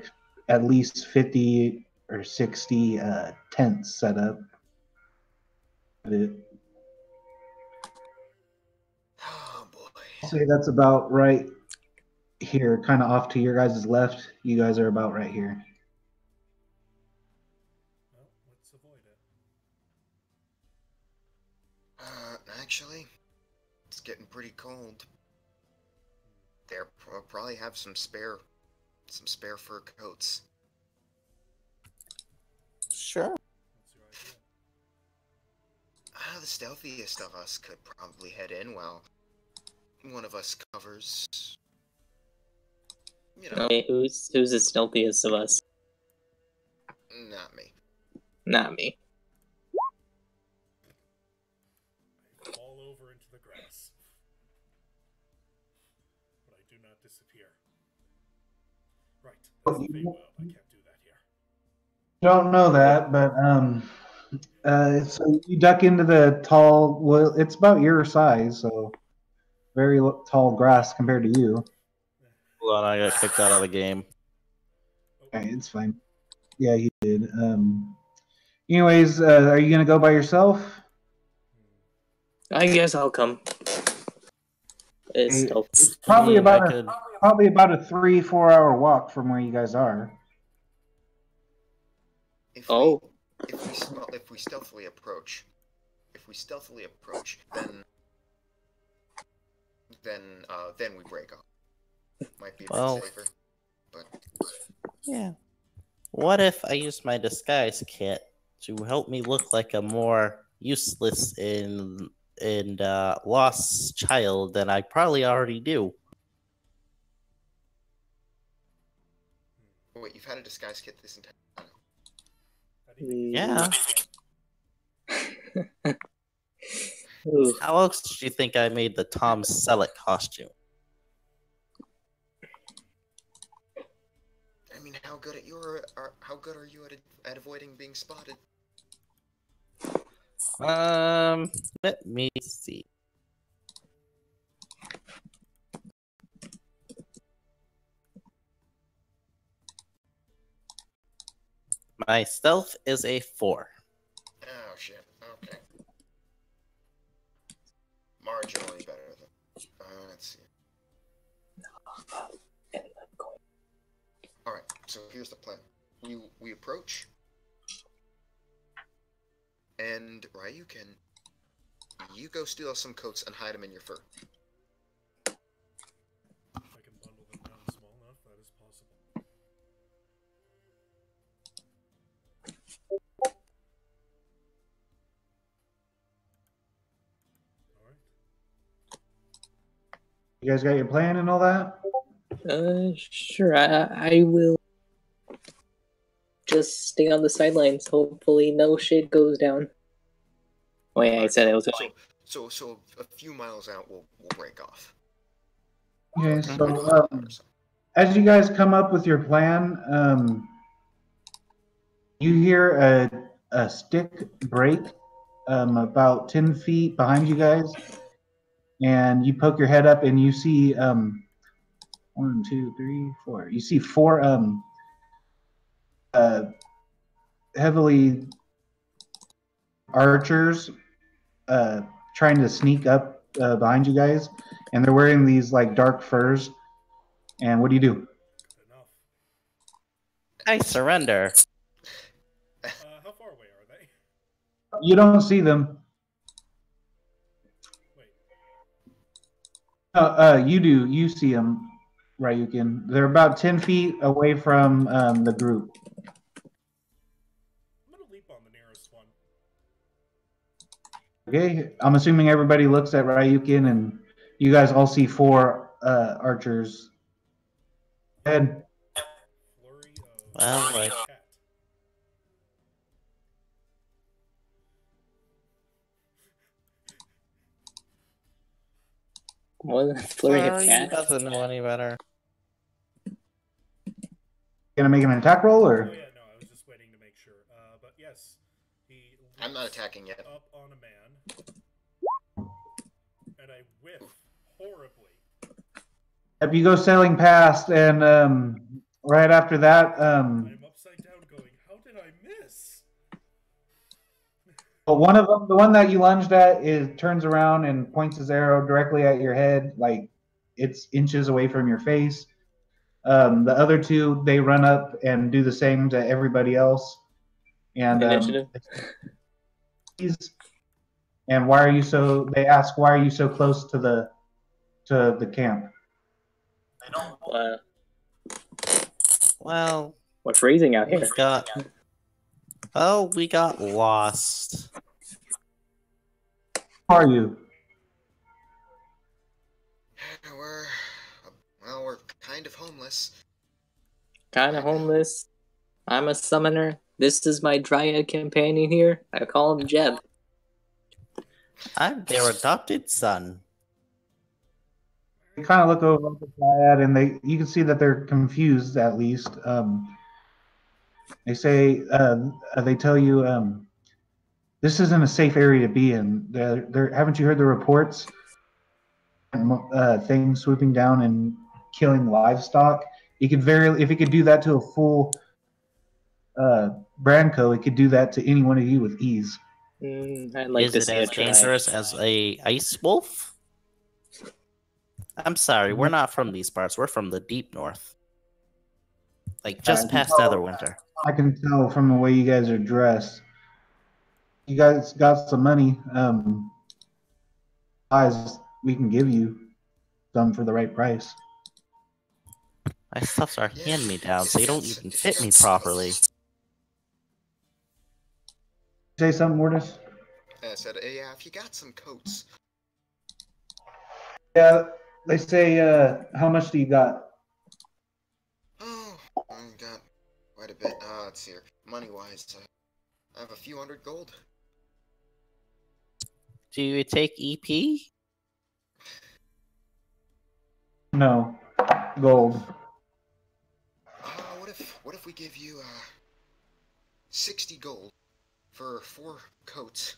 at least 50 or 60 tents set up. oh boy. I'll say that's about right here, kind of off to your guys' left. You guys are about right here. Well, let's avoid it. Actually, it's getting pretty cold. There probably have some spare fur coats. Sure. What's your idea? The stealthiest of us could probably head in while one of us covers. You know, okay, who's the stealthiest of us? not me. Not me. I fall over into the grass. But I do not disappear. Right, that's the Feywild. I can't do that here. Don't know that, but so you duck into the tall. Well, it's about your size, so very tall grass compared to you. Hold on, I got kicked out of the game. Okay, it's fine. Yeah, you did. Anyways, are you gonna go by yourself? I guess I'll come. It's Hey, stealth. it's probably I about could- a 3-4 hour walk from where you guys are. If Oh. if we stealthily approach, then we break off. Might be a bit Well, safer. but Yeah. What if I use my disguise kit to help me look like a more useless and lost child than I probably already do? wait, you've had a disguise kit this entire time. How do you Yeah. Oof. How else did you think I made the Tom Selleck costume? I mean, how good are you at avoiding being spotted? Let me see. My stealth is a 4. Oh shit. Okay. Marginally better than. Let's see. All right. So here's the plan. We approach, and Ryukin, you go steal some coats and hide them in your fur. if I can bundle them down small enough, that is possible. Alright. You guys got your plan and all that? Sure. I will just stay on the sidelines. Hopefully, no shit goes down. Wait, I said it was going. So a few miles out, we'll break off. Okay, Mhm. so as you guys come up with your plan, you hear a stick break about 10 feet behind you guys, and you poke your head up and you see 1, 2, 3, 4. You see 4 heavily archers trying to sneak up behind you guys, and they're wearing these like dark furs. And what do you do? Good enough. I surrender. How far away are they? You don't see them. Wait. You do. You see them, Ryukin. They're about 10 feet away from the group. I'm gonna leap on the nearest one. Okay, I'm assuming everybody looks at Ryukin, and you guys all see 4 archers. Go ahead. Flurry of Well, like, cat. More than a flurry of well, he cat. doesn't know any better. Gonna make an attack roll, Oh or yeah, no, I was just waiting to make sure. But yes, he I'm not leaps attacking yet. up on a man, and I whiff horribly. if you go sailing past, and right after that, I'm upside down going, how did I miss? but one of them, the one that you lunged at, turns around and points his arrow directly at your head, like it's inches away from your face. The other 2, they run up and do the same to everybody else. And Initiative. and why are you so? They ask, why are you so close to the camp? Well, We're freezing out we here. got lost. Who are you? We're kind of homeless. Kind of homeless. I'm a summoner. This is my dryad companion here. I call him Jeb. I'm their adopted son. They kind of look over at the dryad, and you can see that they're confused. At least they say they tell you this isn't a safe area to be in. Haven't you heard the reports? Things swooping down and killing livestock. If it could do that to a full Branco, it could do that to any one of you with ease. I'd like Is to it see as it try. dangerous as a ice wolf? I'm sorry, we're not from these parts. We're from the deep north. Like just past Netherwinter. I can tell from the way you guys are dressed. You guys got some money. Guys, we can give you some for the right price. My stuffs are Yeah, hand-me-downs. They don't even fit me it's- properly. Say something, Mortis? I said, yeah, if you got some coats. Yeah, they say, how much do you got? Oh, I got quite a bit. Let's see here. Money-wise, I have a few hundred gold. Do you take EP? No, gold. What if we give you 60 gold for 4 coats?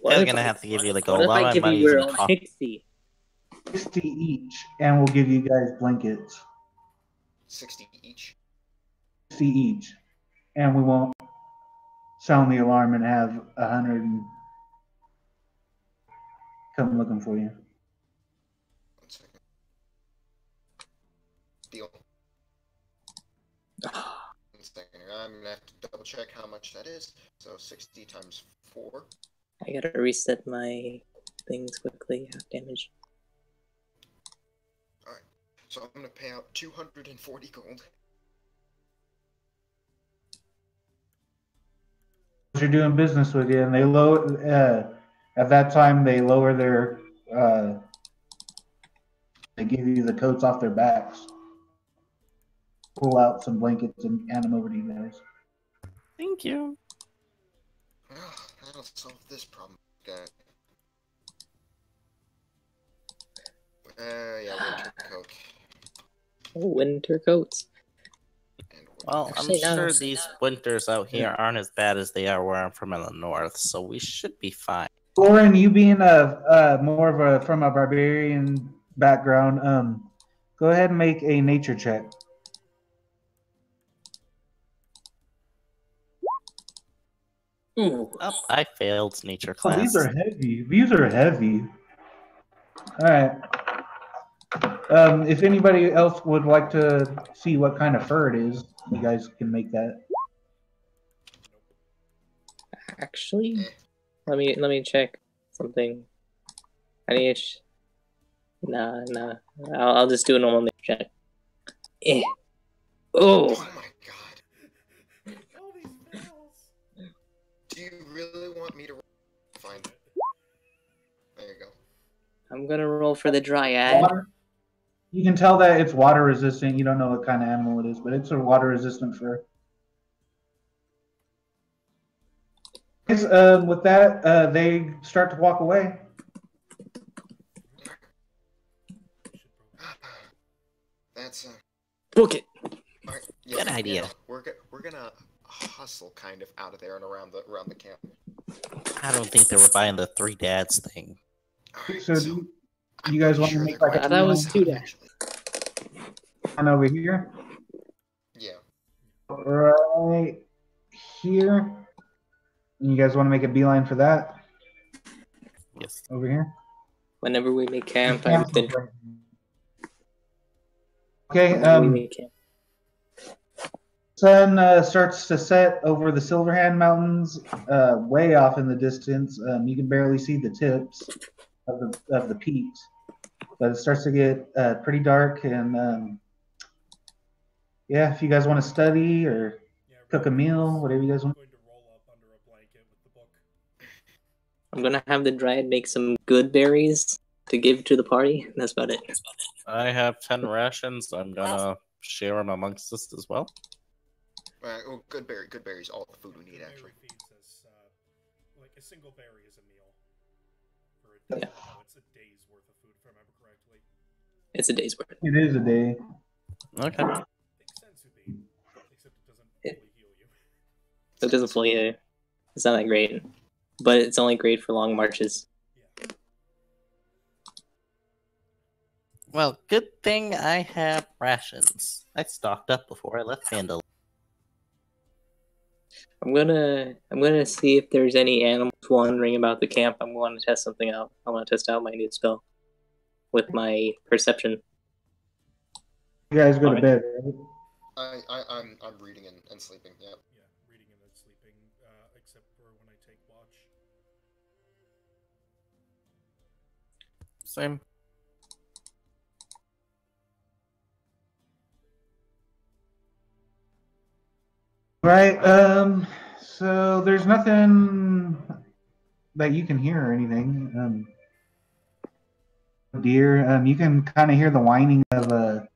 They're gonna have to give you the What gold. if All I my give you money's your in own coffee. pixie? 60 each, and we'll give you guys blankets. 60 each. 60 each, and we won't sound the alarm and have 100 come looking for you. 1 second. Deal. 1 second. I'm gonna have to double check how much that is. So 60 times 4. I gotta reset my things quickly. Half damage. Alright. So I'm gonna pay out 240 gold. You're doing business with you, and they at that time they lower their they give you the coats off their backs, pull out some blankets and hand them over to you guys. Thank you. Well, that'll solve this problem. Okay. Yeah, winter coat. Oh, winter coats. And Well, Actually, I'm no. sure these winters out here aren't as bad as they are where I'm from in the north, so we should be fine. Lauren, you being a more of a from a barbarian background, go ahead and make a nature check. Ooh. Oh, I failed nature Oh, class. these are heavy. These are heavy. All right. If anybody else would like to see what kind of fur it is, you guys can make that. Actually, Eh. let me check something. I need to nah. I'll just do a normal nature check. Eh. Oh Oh. my god. All these fails. Do you really want me to find it? There you go. I'm gonna roll for the dryad. Water. You can tell that it's water resistant. You don't know what kind of animal it is, but it's a water resistant fur. Guys, with that, they start to walk away. That's Book it. alright. Good idea. No, we're gonna hustle kind of out of there and around the camp. I don't think they were buying the 3 dads thing. Alright, So, so do I'm you guys pretty want to sure make they're like going a I thought it was to two out dads. eventually. on over here? Yeah. Right here. And you guys want to make a beeline for that Yes. over here? Whenever we make camp, I've been. Okay. Whenever we make camp. Sun starts to set over the Silverhand Mountains, way off in the distance. You can barely see the tips of the peaks, but it starts to get pretty dark. And yeah, if you guys want to study or Yeah, cook a meal, whatever you guys I'm want. going to roll up under a blanket with the book. I'm gonna have the dryad make some good berries to give to the party. That's about it. I have 10 rations. I'm gonna share them amongst us as well. Oh, good berries, all the food we need Berry actually. feeds us like a single berry is a meal for a day. Yeah. No, it's a day's worth of food, if I remember correctly. It's a day's worth. It is a day. Okay. Makes sense to be, except it doesn't It- fully heal you. So it doesn't fully. It's not that great, but it's only great for long marches. Yeah. Well, good thing I have rations. I stocked up before I left Vandal. I'm gonna see if there's any animals wandering about the camp. I'm going to test something out. I want to test out my new spell with my perception. You guys go to Alright. bed. Right? I'm reading and sleeping. Yeah. Yeah, reading and then sleeping, except for when I take watch. Same. Right. So there's nothing that you can hear or anything. Deer. You can kind of hear the whining of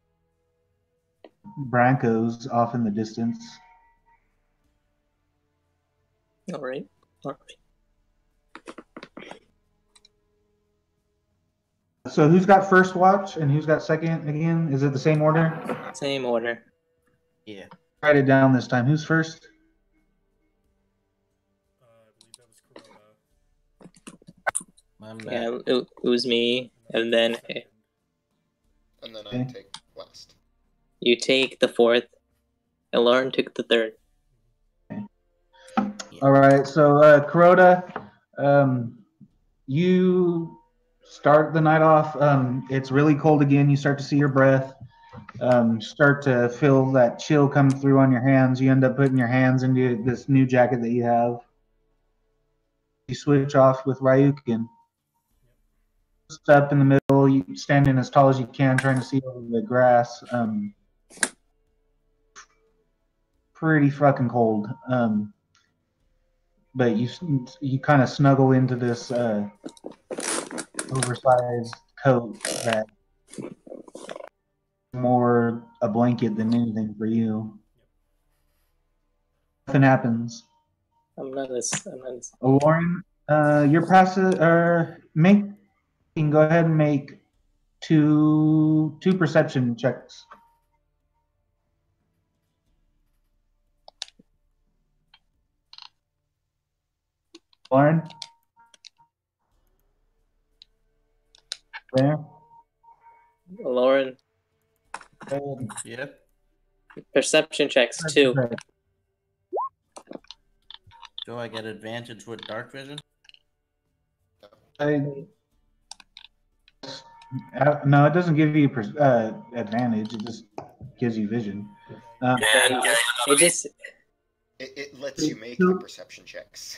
Brancos off in the distance. All right. All right. So who's got first watch and who's got second again? Is it the same order? Same order. Yeah. Write it down this time. Who's first? I believe that was Corona. I'm Yeah, not. it was me, and then Second. And then I Okay. take last. you take the fourth, and Lauren took the third. All right. So Kuroda, you start the night off. It's really cold again. You start to see your breath. Start to feel that chill come through on your hands. You end up putting your hands into this new jacket that you have. You switch off with Ryukin. Up in the middle, you standing as tall as you can, trying to see over the grass. Pretty fucking cold. But you kind of snuggle into this oversized coat that more a blanket than anything for you. Nothing happens. I'm not as. Lauren, your passive you can go ahead and make two perception checks. Lauren? There? Lauren, Yep. perception checks too. Do I get advantage with dark vision? No, it doesn't give you advantage. It just gives you vision. It just It lets you make the perception checks.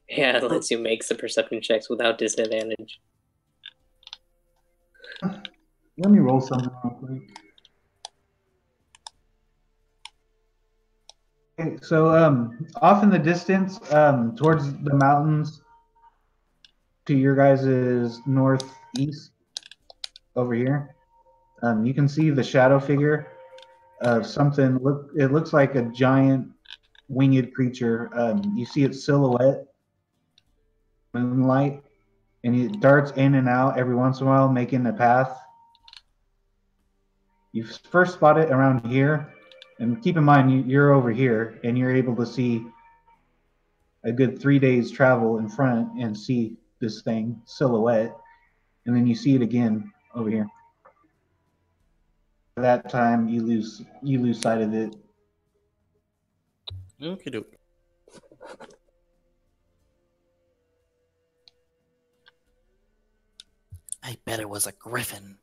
it lets you make some perception checks without disadvantage. Let me roll something real quick. Okay, so off in the distance, towards the mountains, to your guys' northeast, over here, you can see the shadow figure of something. It looks like a giant winged creature. You see its silhouette, moonlight, and it darts in and out every once in a while, making a path. You first spot it around here, and keep in mind you're over here, and you're able to see a good 3 days travel in front and see this thing silhouette, and then you see it again over here. At that time, you lose sight of it. Okie doke. I bet it was a griffin.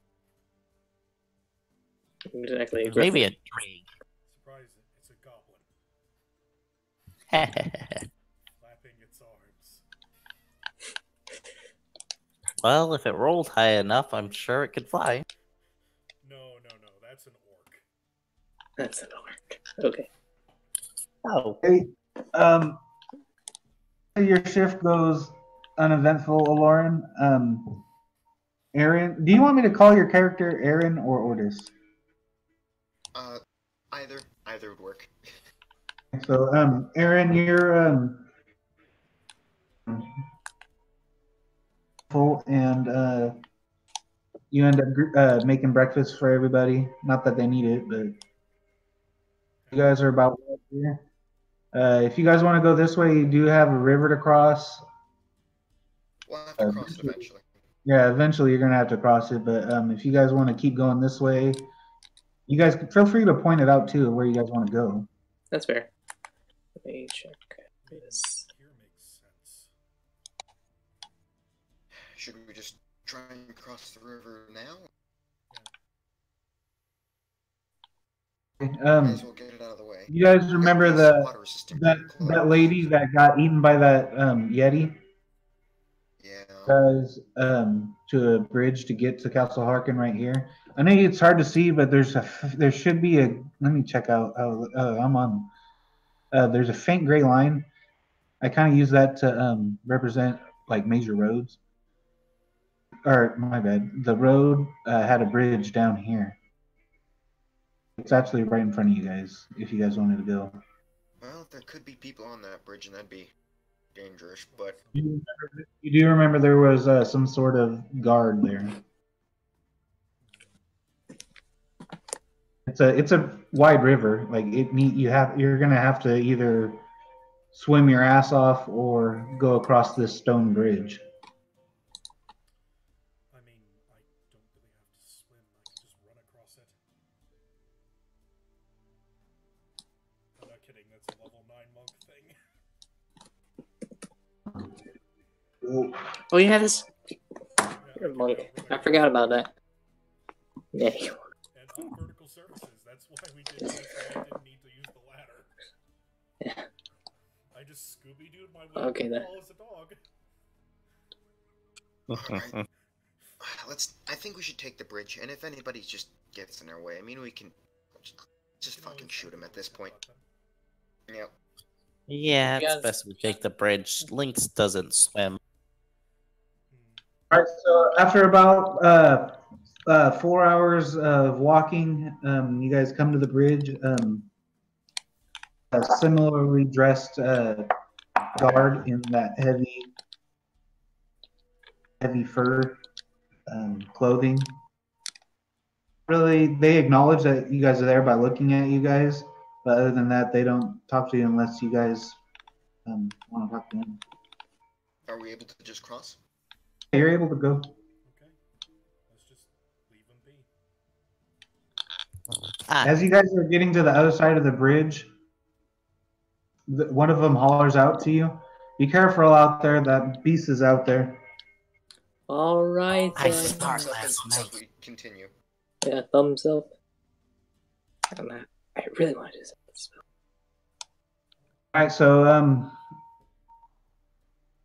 Exactly. Maybe a drake. Surprising, it's a goblin. Flapping its arms. Well, if it rolled high enough, I'm sure it could fly. No, that's an orc. That's an orc. Okay. Oh. Hey, your shift goes uneventful, Lauren. Aaron, do you want me to call your character Aaron or Ortis? Either would work. So, Aaron, you're full, and you end up making breakfast for everybody. Not that they need it, but you guys are about right here. If you guys want to go this way, you do have a river to cross. We'll have to cross it eventually. Yeah, eventually you're gonna have to cross it. But if you guys want to keep going this way, you guys feel free to point it out too where you guys want to go. That's fair. Let me check this. Here makes sense. Should we just try and cross the river now? Might as well get it out of the way. You guys remember That that lady that got eaten by that Yeti? Yeah. Guys, to a bridge to get to Castle Harkin right here. I know it's hard to see, but there should be a. Let me check out. I'm on there's a faint gray line. I kind of use that to represent like major roads. Or my bad, the road had a bridge down here. It's actually right in front of you guys. If you guys wanted to go, Well, there could be people on that bridge, and that'd be dangerous. But you do remember there was some sort of guard there. It's a wide river. Like you're gonna have to either swim your ass off or go across this stone bridge. I mean, I don't really have to swim. I can just run across it. I'm not kidding. That's a level 9 monk thing. Oh, you have this? Yeah, You're a can monk. now run I across forgot it. about that. Yeah. And on vertical surfaces. That's why we did. That's why I didn't need to use the ladder. Yeah. I just Scooby-Dooed my way Okay, up the then. wall as a dog. alright, I think we should take the bridge, and if anybody just gets in our way, I mean, we can just fucking shoot him at this point. Yep. Yeah, it's Yes. best we take the bridge. Lynx doesn't swim. All right. So after about 4 hours of walking, you guys come to the bridge. A similarly dressed guard in that heavy fur clothing. Really, they acknowledge that you guys are there by looking at you guys, but other than that, they don't talk to you unless you guys want to talk to them. Are we able to just cross? You're able to go. Okay. Let's just leave them be. As you guys are getting to the other side of the bridge, one of them hollers out to you, "Be careful out there, that beast is out there." Alright, I then. saw Thumbs it up last as night. we continue. Yeah, thumbs up. I really want to do this. Alright, so you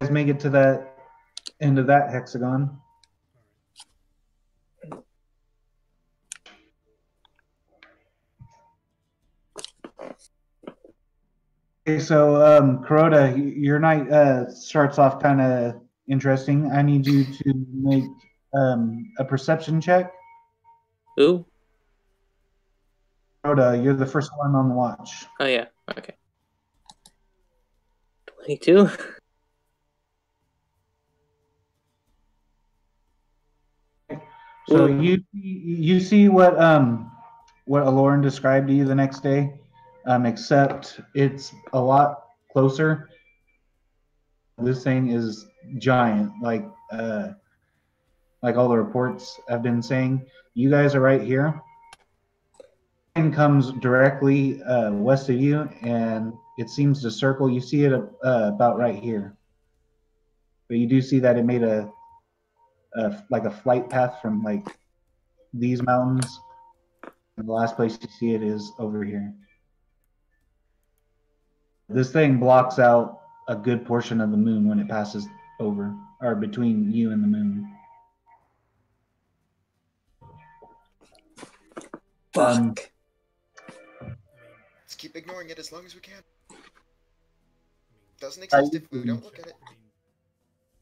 guys make it to that end of that hexagon. Okay, so Kuroda, your night starts off kind of interesting. I need you to make a perception check. Who? Kuroda, you're the first one on the watch. Oh, yeah. Okay. 22? So Ooh. you see what Aloran described to you the next day, except it's a lot closer. This thing is giant, like all the reports have been saying. You guys are right here. It comes directly west of you, and it seems to circle. You see it about right here, but you do see that it made a flight path from like these mountains. And the last place you see it is over here. This thing blocks out a good portion of the moon when it passes over, or between you and the moon. Fuck. Let's keep ignoring it as long as we can. Doesn't I exist if we don't look at it. I mean,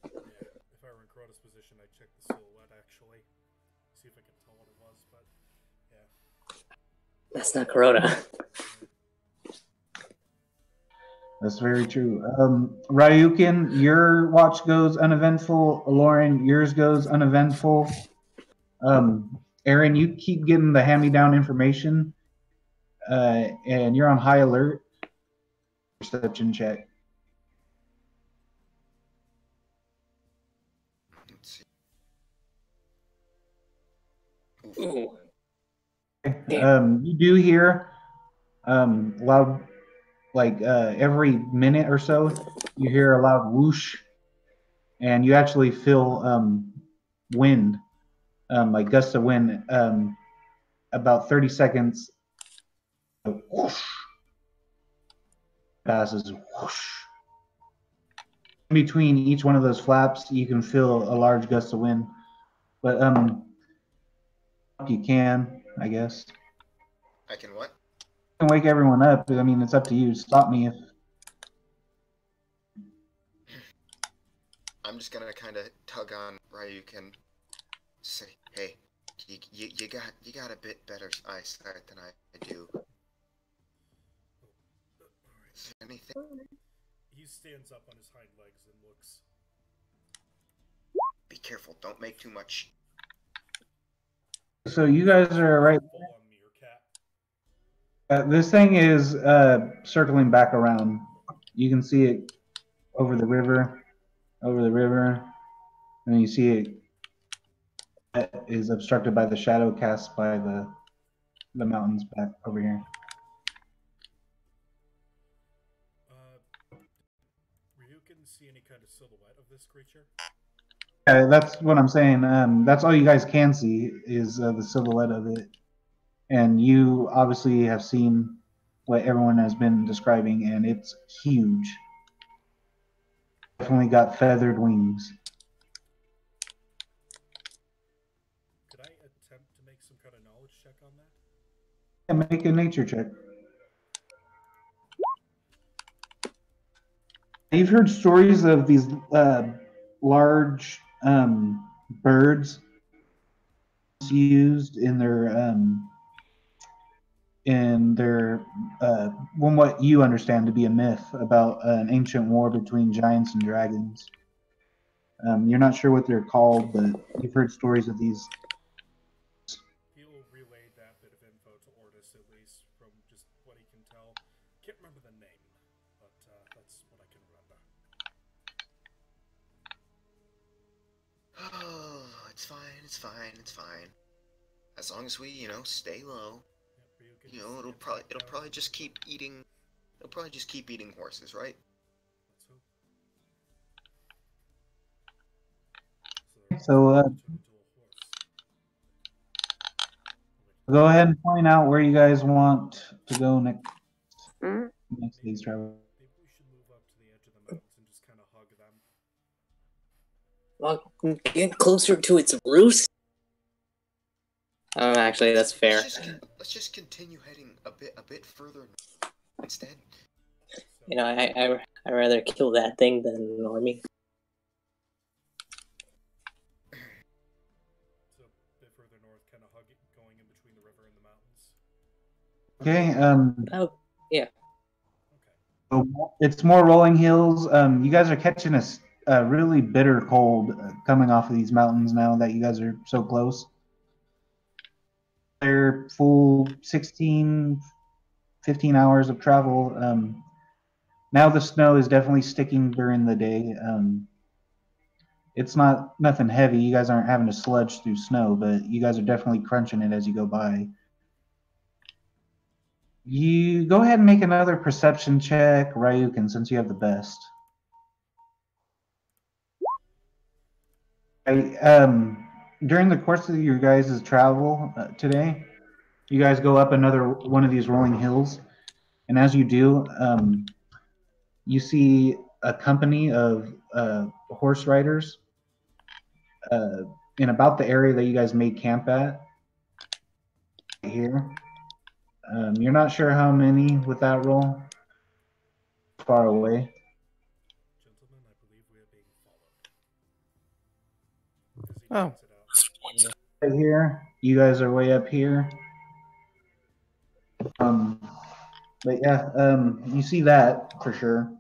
yeah, if I were in Kuroda's position, I'd check the silhouette actually. See if I can tell what it was, but yeah. That's not Kuroda. That's very true. Ryukin, your watch goes uneventful. Lauren, yours goes uneventful. Aaron, you keep getting the hand-me-down information, and you're on high alert. Perception check. Let's see. Oof. Ooh. You do hear loud, like every minute or so, you hear a loud whoosh, and you actually feel wind, like gusts of wind. About 30 seconds, whoosh, passes whoosh. In between each one of those flaps, you can feel a large gust of wind, but you can, I guess. I can what? can wake everyone up. I mean, it's up to you. Stop me if. I'm just gonna kind of tug on Ryuk and say, "Hey, you got a bit better eyesight than I do. Is there anything?" He stands up on his hind legs and looks. Be careful. Don't make too much. So you guys are right. Full on meerkat. This thing is circling back around. You can see it over the river, and you see it is obstructed by the shadow cast by the mountains back over here. Ryukin see any kind of silhouette of this creature? That's what I'm saying. That's all you guys can see is the silhouette of it, and you obviously have seen what everyone has been describing, and it's huge. Definitely got feathered wings. Could I attempt to make some kind of knowledge check on that? And make a nature check. You've heard stories of these large birds used in their from what you understand to be a myth about an ancient war between giants and dragons. You're not sure what they're called, but you've heard stories of these. He'll relay that bit of info to Ortis, at least from just what he can tell. Can't remember the name, but that's what I can remember. Oh, it's fine. It's fine. It's fine. As long as we, stay low. Yep, Ryukin It'll probably just keep eating. It'll probably just keep eating horses, right? So go ahead and point out where you guys want to go next. Next day's travel. Maybe we should move up to the edge of the mountains and just kind of hug them. Well, get closer to its roost. Actually, that's fair. Let's just continue heading a bit further instead. You know, I rather kill that thing than an army. So a bit further north, kind of going in between the river and the mountains. Okay. Oh, yeah. Okay. So it's more rolling hills. You guys are catching a really bitter cold coming off of these mountains now that you guys are so close. They're full 16, 15 hours of travel. Now the snow is definitely sticking during the day. It's nothing heavy. You guys aren't having to sludge through snow, but you guys are definitely crunching it as you go by. You go ahead and make another perception check, Ryukin, since you have the best. During the course of your guys' travel today, you guys go up another one of these rolling hills, and as you do, you see a company of horse riders in about the area that you guys made camp at here. You're not sure how many with that roll. Far away. Gentlemen, I believe we are being followed. As he points it out. Right here, you guys are way up here. But yeah, you see that for sure.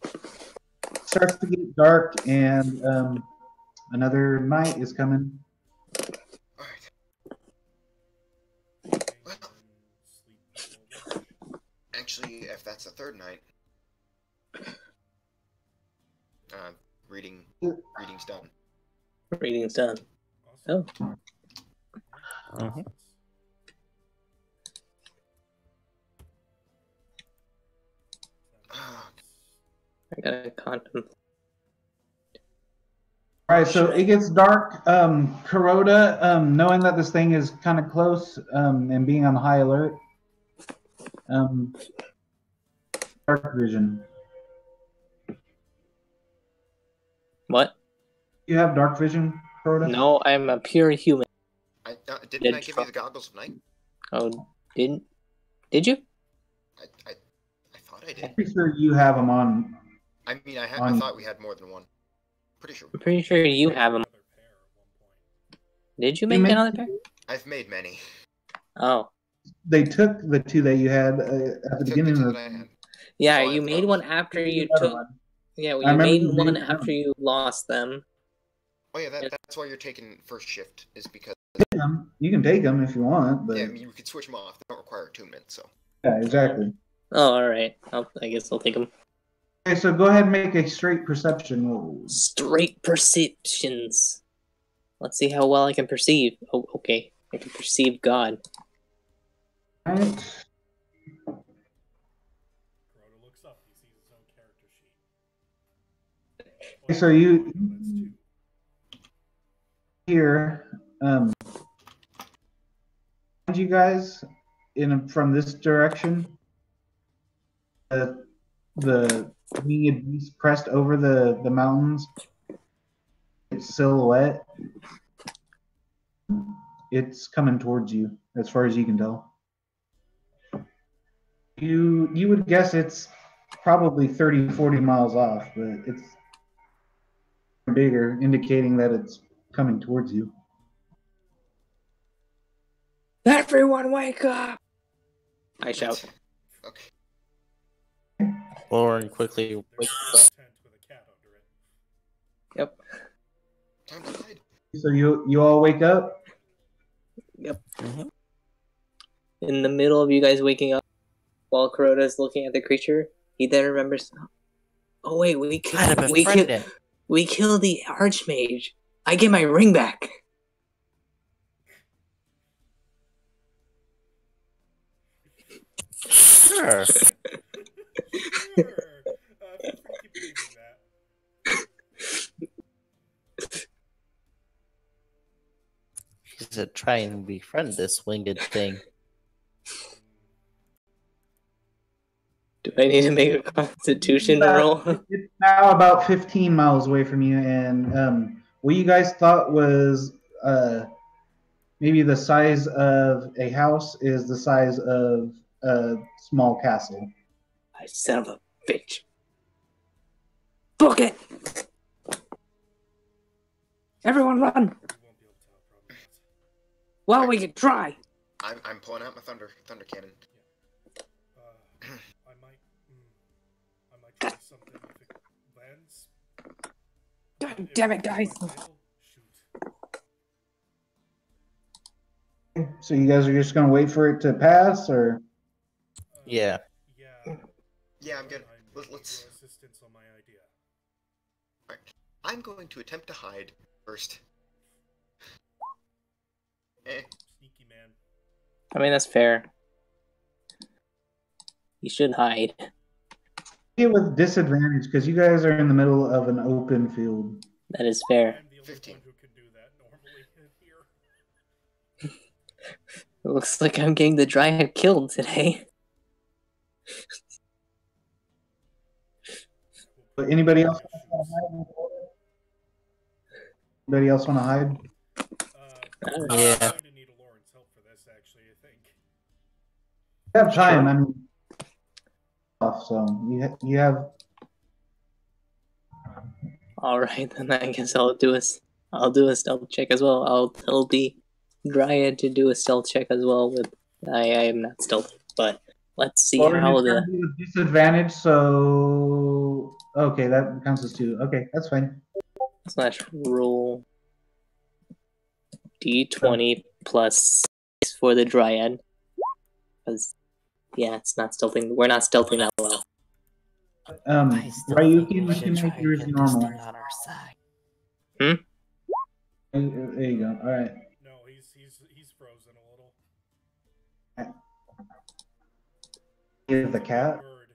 It starts to get dark, and another night is coming. All right. Well, actually, if that's the third night, reading's done. Reading's done. Awesome. Oh. Uh-huh. I gotta contemplate. All right, so it gets dark. Kuroda, knowing that this thing is kind of close and being on high alert, dark vision. What? You have dark vision, Kuroda? No, I'm a pure human. Didn't I give you the goggles of night? Oh, didn't? Did you? I thought I did. Pretty sure you have them on. I mean, I On- thought we had more than one. Pretty sure. I'm pretty sure you have them. Another pair at one point. Did you You make made- another pair? I've made many. Oh, They took the two that you had at the Took the beginning two of that I had. yeah. Oh, You I made thought- one after you another took. one. Yeah, well, I you remember made you one made after them. you lost them. Oh yeah, that's why you're taking first shift, is because You can take them if you want, but yeah, I mean, you could switch them off. They don't require attunement, so. yeah, exactly. Oh, all right. I guess I'll take them. Okay, so go ahead and make a straight perception roll. Straight perceptions. Let's see how well I can perceive. Oh, okay. I can perceive God. Right. Crota looks up. He sees his own character sheet. Okay, so you That's two. here, find you guys from this direction. The winged beast pressed over the mountains. Its silhouette. It's coming towards you, as far as you can tell. You would guess it's probably 30, 40 miles off, but it's bigger, indicating that it's coming towards you. Everyone, wake up! I shout. Okay. Lauren quickly There's wakes a up. tent with a cat under it. Yep. Time to hide. So you all wake up. Mhm. In the middle of you guys waking up, while Kuroda's looking at the creature, he then remembers. Oh wait, we Gotta killed befriend it. we killed the Archmage. I get my ring back. Sure. Sure. Feel free to keep believing that. He's trying to befriend this winged thing. Do I need to make a Constitution roll? It's now about 15 miles away from you, and what you guys thought was maybe the size of a house is the size of a small castle. I son of a bitch. Book it! Everyone run! You won't be able to outprogram it. Well, we can try. I'm pulling out my thunder cannon. I might try something if it lands. God If damn it, it guys. fail, shoot. So you guys are just going to wait for it to pass, or Yeah. Yeah. Yeah, I'm good. I need Let's. your assistance on my idea. I'm going to attempt to hide first. Sneaky man. I mean, that's fair. You should hide. get with disadvantage because you guys are in the middle of an open field. That is fair. I'm the only 15. one who can do that normally here. It looks like I'm getting the Dryad killed today. But anybody else want to hide? Anybody else want to hide? Yeah. I'm going to need Lauren's help for this, actually, I think. You have time. I mean, so you have. All right, then I guess I'll do a stealth check as well. I'll tell the Dryad to do a stealth check as well. With I am not stealthy, but let's see Lauren how is gonna do with disadvantage. So okay, that counts as 2. Okay, that's fine. slash roll D20 plus 6 for the Dryad. Because yeah, it's not stealthing. We're not stealthing that well. Ryuki, you can make yours normal. On our side. There you go. All right. No, he's frozen a little. Here's the cat. Bird.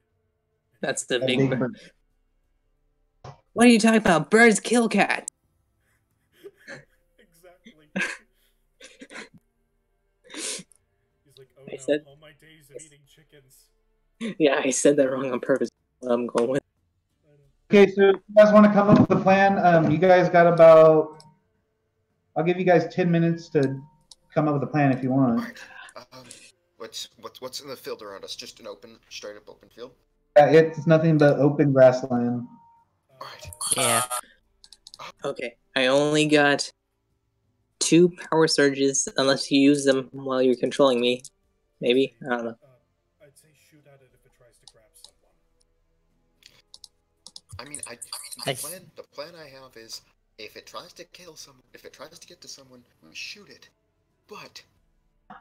That's the That big big bird. bird. What are you talking about? Birds kill cat. Exactly. He's like, oh I no, said- all my days of eating chickens. Yeah, I said that wrong on purpose. I'm going with. I know. Okay, so if you guys want to come up with a plan, you guys got about. I'll give you guys 10 minutes to come up with a plan if you want. Alright. What's in the field around us? Just an straight up open field. It's nothing but open grassland. Alright. Yeah. Okay, I only got 2 power surges, unless you use them while you're controlling me. Maybe? I don't know. I'd say shoot at it if it tries to grab someone. I mean, the plan I have is if it tries to kill someone, if it tries to get to someone, we shoot it. But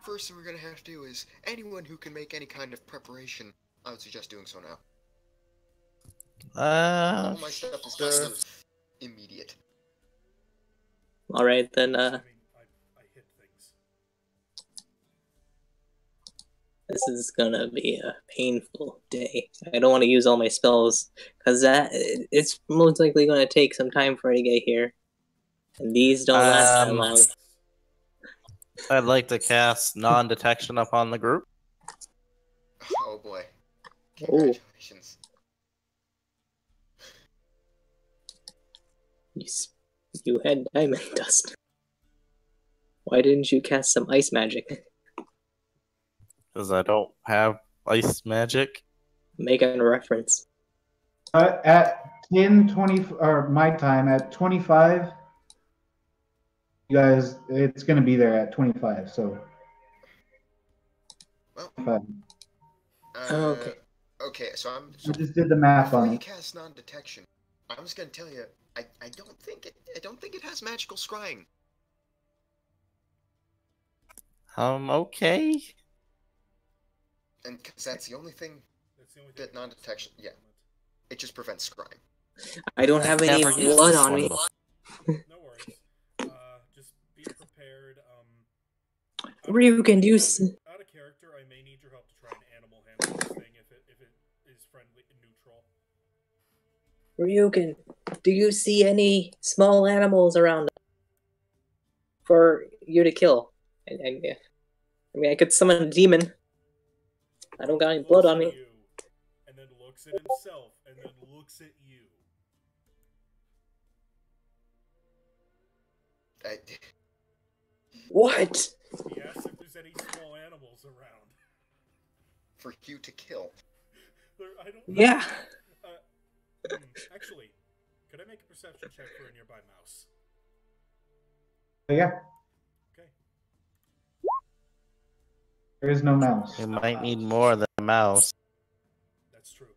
first thing we're gonna have to do is anyone who can make any kind of preparation, I would suggest doing so now. All my stuff is kind of immediate. Alright, then, I mean, I hit things. this is gonna be a painful day. I don't want to use all my spells, because it's most likely gonna take some time for me to get here. And these don't last that long. I'd like to cast non-detection upon the group. Oh boy. Congratulations. You had diamond dust. Why didn't you cast some ice magic? Because I don't have ice magic. Make a reference. At 10:20 or my time at 25, you guys, it's going to be there at 25. So. Well. Okay. Okay, so I just did the math before on you it. cast non-detection, I'm just gonna tell you, I don't think it has magical scrying. Okay. And because that's the only thing that non-detection, yeah, it just prevents scrying. I don't have any Never used blood this on one me. before. No worries. Just be prepared. Ryuken, do you Out of character, I may need your help to try and animal handle this thing if it is friendly and neutral. Ryuken, do you see any small animals around for you to kill? I mean, I could summon a demon. I don't got any blood on me. And then looks at himself, and then looks at you. What? He asks if there's any small animals around. For you to kill. I don't know. Yeah. Actually, could I make a perception check for a nearby mouse? Yeah. Okay. There is no mouse. You might need more than a mouse. That's true.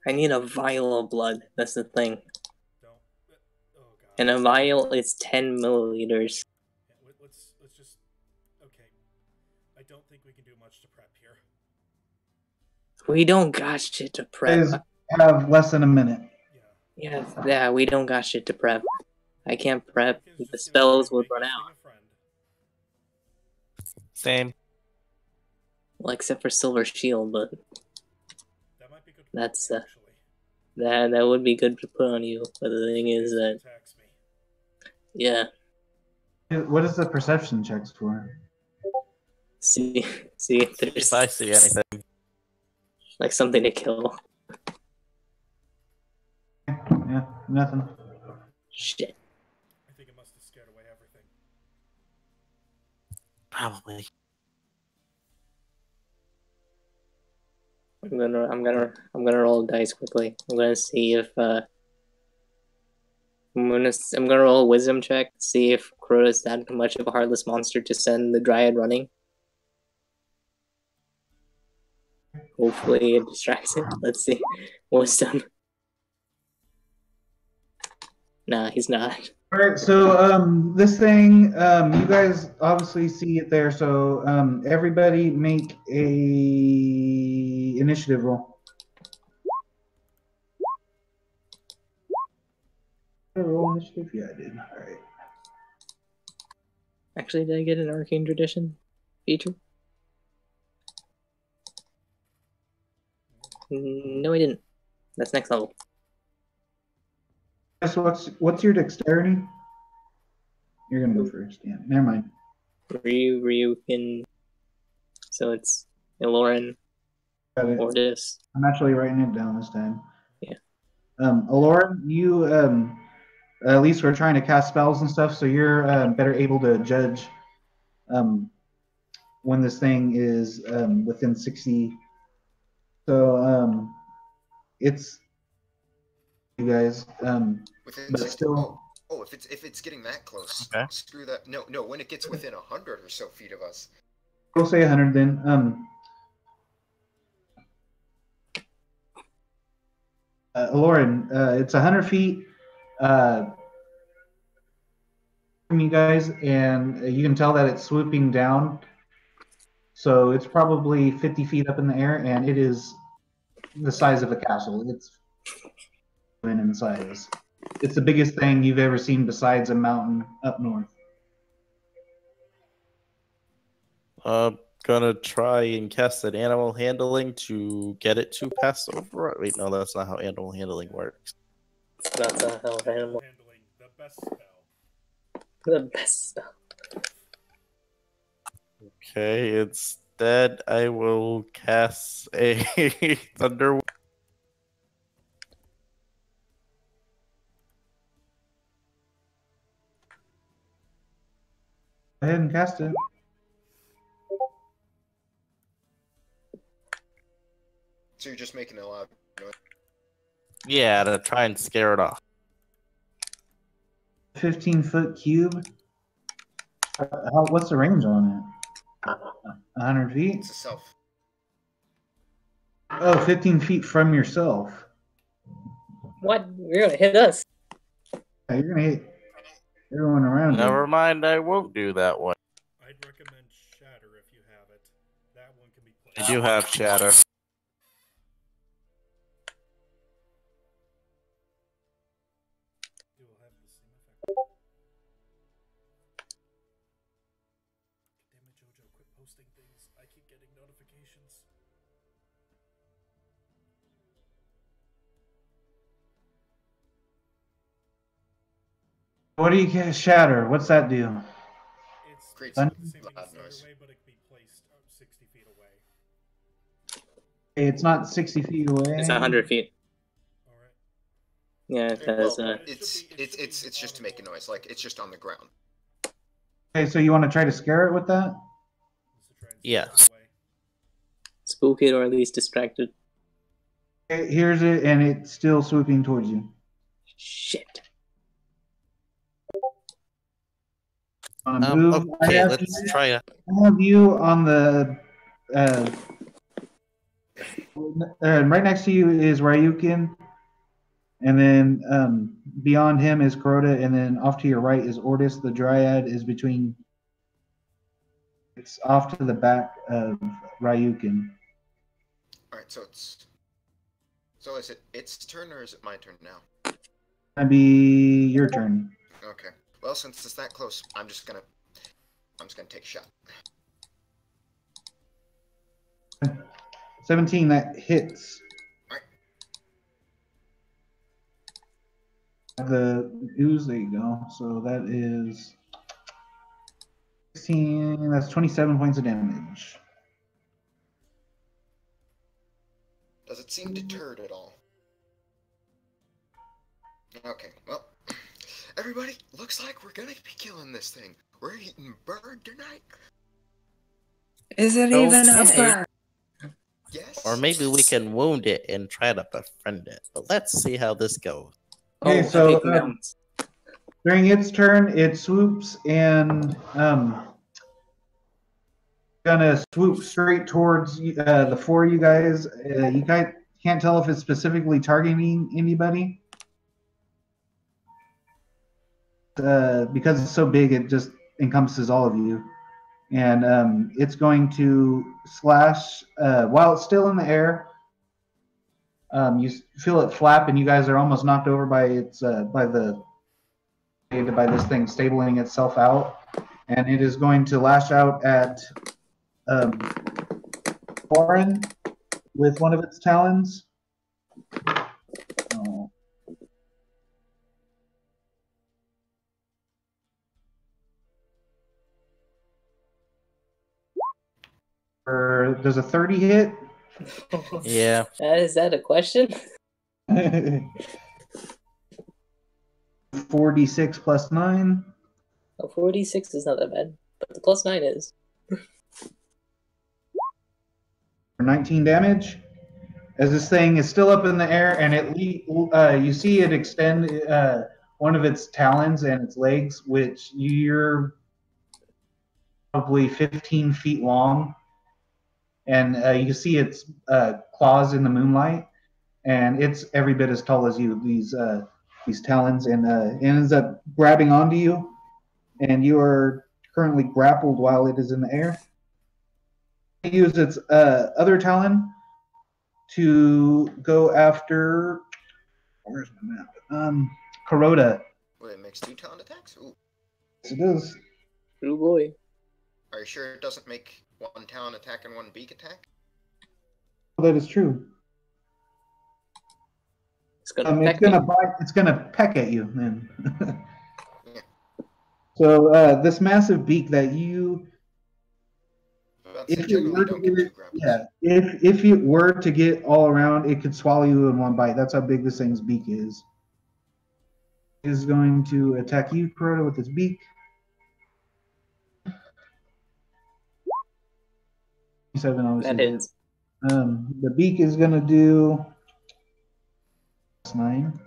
I need a vial of blood. That's the thing. Don't. Oh god. And a vial is 10 milliliters. Yeah, let's just. Okay. I don't think we can do much to prep here. We don't got shit to You prep. guys have less than a minute. Yeah. Yeah, we don't got shit to prep. I can't prep. Ryuken's The just gonna spells try would and make run this out. thing a friend. Same. Well, except for Silver Shield, but That might be good. That's, actually. that would be good to put on you. But the thing is that, Attacks me. yeah, What is the perception checks for? see if there's If I see anything. like something to kill. Yeah, nothing. Shit. I think it must have scared away everything. Probably. I'm gonna roll dice quickly. I'm gonna see if I'm gonna roll a wisdom check, see if Crota's that much of a heartless monster to send the dryad running. Hopefully it distracts him. Let's see. Wisdom. Nah, he's not. All right, so this thing, you guys obviously see it there. So everybody make a initiative roll. Did I roll initiative? Yeah, I did. All right. Actually, did I get an arcane tradition feature? No, I didn't. That's next level. So what's your dexterity? You're gonna go first. Yeah, never mind. Ryukin. So it's Aloran, Got it. Ordis. I'm actually writing it down this time. Yeah. Aloran, you at least we're trying to cast spells and stuff, so you're better able to judge when this thing is within 60. So it's you guys, Within but 60. still. Oh, if it's getting that close, Okay. screw that. No, when it gets within 100 or so feet of us. We'll say 100 then. Lauren, it's 100 feet from you guys, and you can tell that it's swooping down. So it's probably 50 feet up in the air, and it is the size of a castle. It's in size. It's the biggest thing you've ever seen besides a mountain up north. Gonna try and cast an animal handling to get it to pass over. Wait, no, that's not how animal handling works. That's a hell of an animal. Handling the best spell. The best spell. Okay, instead I will cast a thunder. Go ahead and cast it. So you're just making a loud noise. Yeah, to try and scare it off. 15-foot cube. What's the range on it? 100 feet? It's a self. Oh, 15 feet from yourself. What? You're gonna hit us. Yeah, you're gonna hit everyone around you. Never mind, I won't do that one. I'd recommend Shatter if you have it. That one can be I played. do have shatter. It will have the same effect. Damn it, Jojo, quit posting things. I keep getting notifications. What do you get? Shatter. What's that do? It's Creates the a same thing loud as Thunder noise. Wave, but it can be placed 60 feet away. It's not 60 feet away. It's 100 feet. Alright. Yeah, because Well, it's just to make a noise. Like it's just on the ground. Okay, so you want to try to scare it with that? Just to try and Yes. scare it away. spook it or at least distract it. Okay, here's it, and it's still swooping towards you. Shit. Move. Okay, let's try it. I have you on the. Right next to you is Ryukin, and then beyond him is Crota, and then off to your right is Ordis. The Dryad is between. It's off to the back of Ryukin. All right, so is it its turn or is it my turn now? That'd be your turn. Okay. Well, since it's that close, I'm just gonna take a shot. 17, that hits. Alright. The ooze, there you go. So that is 16, that's 27 points of damage. Does it seem deterred at all? Okay, well, everybody, looks like we're gonna be killing this thing. We're eating bird tonight. Is it Okay. even a bird? Yes. Or maybe we can wound it and try to befriend it. But let's see how this goes. Okay, Oh, so epic mounts. during its turn, it swoops and gonna swoop straight towards the four of you guys. You guys can't tell if it's specifically targeting anybody. Because it's so big, it just encompasses all of you. And it's going to slash while it's still in the air. You feel it flap, and you guys are almost knocked over by its by this thing stabling itself out, and it is going to lash out at Warren with one of its talons. Oh. Does a 30 hit? Yeah. Is that a question? 46 plus 9. Oh, 46 is not that bad. but the +9 is. For 19 damage. As this thing is still up in the air, and you see it extend one of its talons and its legs, which you're probably 15 feet long, and you see its claws in the moonlight, and it's every bit as tall as you. These talons, and it ends up grabbing onto you, and you are currently grappled while it is in the air. It uses its other talon to go after. Where's my map? Kuroda. Wait, it makes 2 talent attacks? Ooh. Yes, it is. Oh boy. Are you sure it doesn't make 1 talent attack and 1 beak attack? That is true. It's gonna It's peck gonna me. bite. It's gonna peck at you then. Yeah. So this massive beak that you, That's if it generally were to don't get get 2 it, grapples. yeah, if it were to get all around, it could swallow you in one bite. That's how big this thing's beak is. It is going to attack you, Kuroda, with its beak. 7 obviously. That hits. The beak is gonna do +9.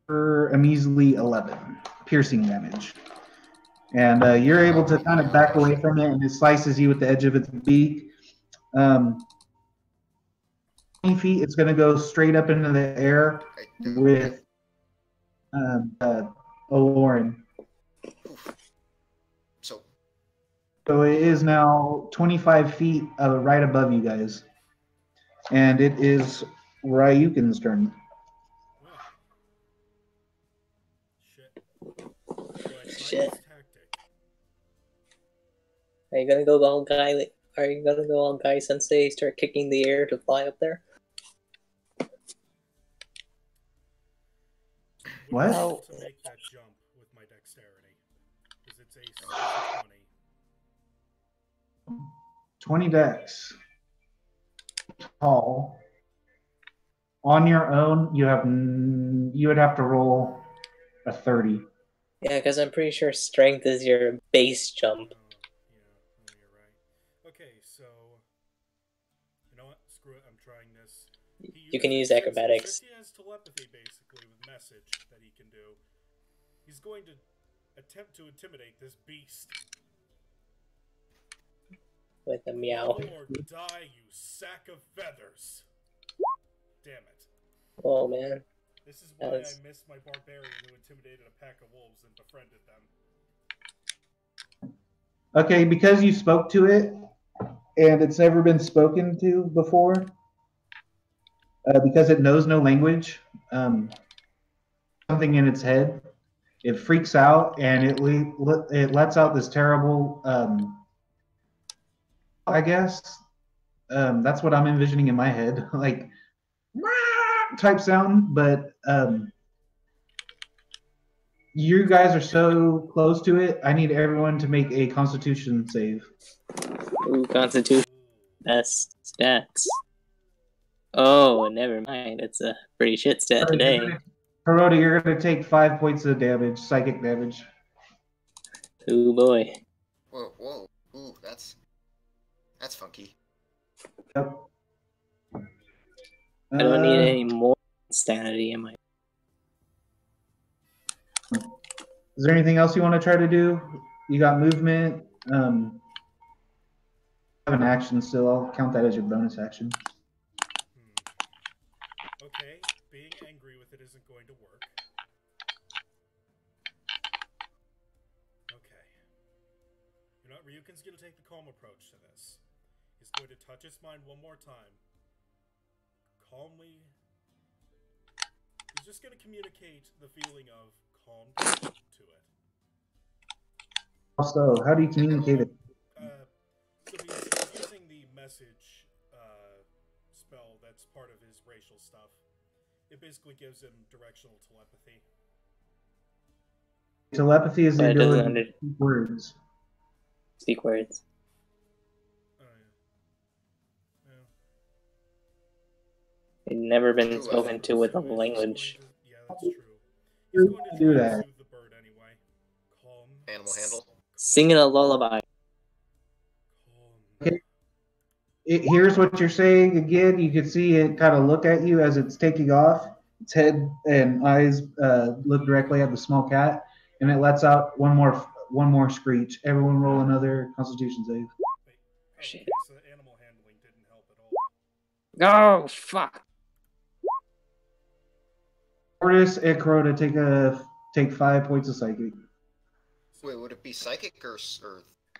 For a measly 11 piercing damage. And you're able to kind of back away from it, and it slices you with the edge of its beak. 20 feet, it's going to go straight up into the air with Aloran. So it is now 25 feet right above you guys. And it is Ryukin's turn. Shit. Are you gonna go all guy? Are you gonna go all guy sensei? Start kicking the air to fly up there? What? To make that jump with my dexterity, because it's a 20. 20 dex. Tall. On your own, you would have to roll a 30. Yeah, because I'm pretty sure strength is your base jump. You're right. Okay, so you know what? Screw it. I'm trying this. You can use acrobatics. Since he has telepathy, basically, with message that he can do, he's going to attempt to intimidate this beast. With a meow. Level or die, you sack of feathers. Damn it. Oh man. This is why I missed my barbarian who intimidated a pack of wolves and befriended them. Okay, because you spoke to it, and it's never been spoken to before, because it knows no language, something in its head, it freaks out, and it lets out this terrible, I guess, that's what I'm envisioning in my head, like, type sound, but you guys are so close to it, I need everyone to make a Constitution save. Ooh, Constitution. Best stats. Oh, never mind. It's a pretty shit stat today. Kuroda, you're going to take 5 points of damage, psychic damage. Oh boy. Whoa. Ooh, that's funky. Yep. I don't need any more sanity in my... Is there anything else you want to try to do? You got movement. I have an action still. I'll count that as your bonus action. Okay, being angry with it isn't going to work. Okay. You know what? Ryukin's going to take the calm approach to this. He's going to touch its mind one more time. Calmly. He's just going to communicate the feeling of calm to it. Also, how do you communicate it? So he's using the message spell that's part of his racial stuff. It basically gives him directional telepathy. Telepathy is the ability to speak words. Speak words. He'd never been Ooh, spoken to with a So he's language. going to- yeah, that's true. He's going to Do try that. to soothe the bird anyway. Calm. Animal handle. Singing a lullaby. Calm. Here's what you're saying again. You can see it kind of look at you as it's taking off. Its head and eyes look directly at the small cat, and it lets out one more screech. Everyone roll another Constitution save. Wait. Oh, Shit. okay, so the animal handling didn't help at all. Oh, fuck. Mortis and Crota take 5 points of psychic. Wait, would it be psychic or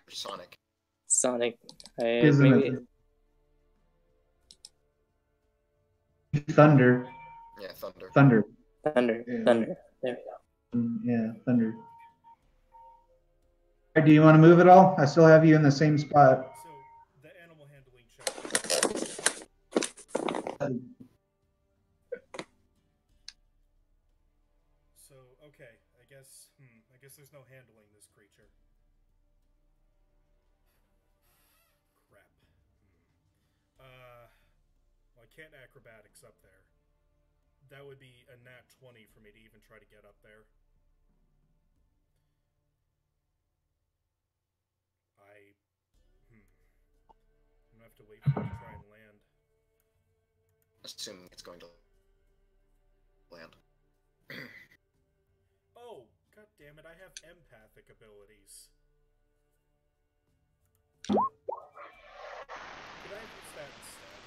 sonic? Sonic. Isn't Maybe. it? Thunder. Yeah, thunder. Thunder. Thunder. Yeah. Thunder. There we go. Yeah, thunder. All right, do you want to move at all? I still have you in the same spot. So the animal handling check. So okay, I guess there's no handling this creature. Crap. Well, I can't acrobatics up there. That would be a nat 20 for me to even try to get up there. I'm gonna have to wait for it to try and land. Assuming it's going to land. Oh, god damn it, I have empathic abilities. Could I use that instead?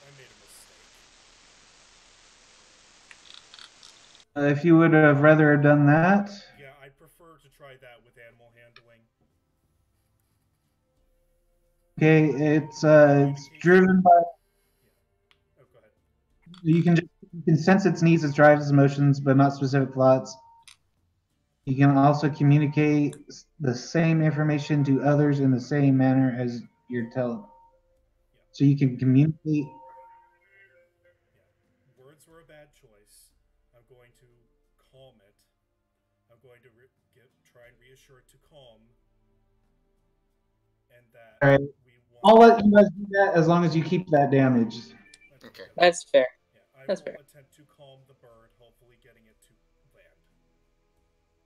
I made a mistake. If you would have rather have done that, Yeah, I prefer to try that with animal handling. okay, it's driven by. Yeah. Oh, go ahead. You can sense its needs, its drives, its emotions, but not specific thoughts. You can also communicate the same information to others in the same manner as you're telling. So you can communicate. Yeah. Words were a bad choice. I'm going to calm it. I'm going to try and reassure it to calm. And that All right. we want... I'll let you guys do that as long as you keep that damage. Okay. That's fair. Yeah, I That's will fair. attempt to calm the bird, hopefully getting it to land.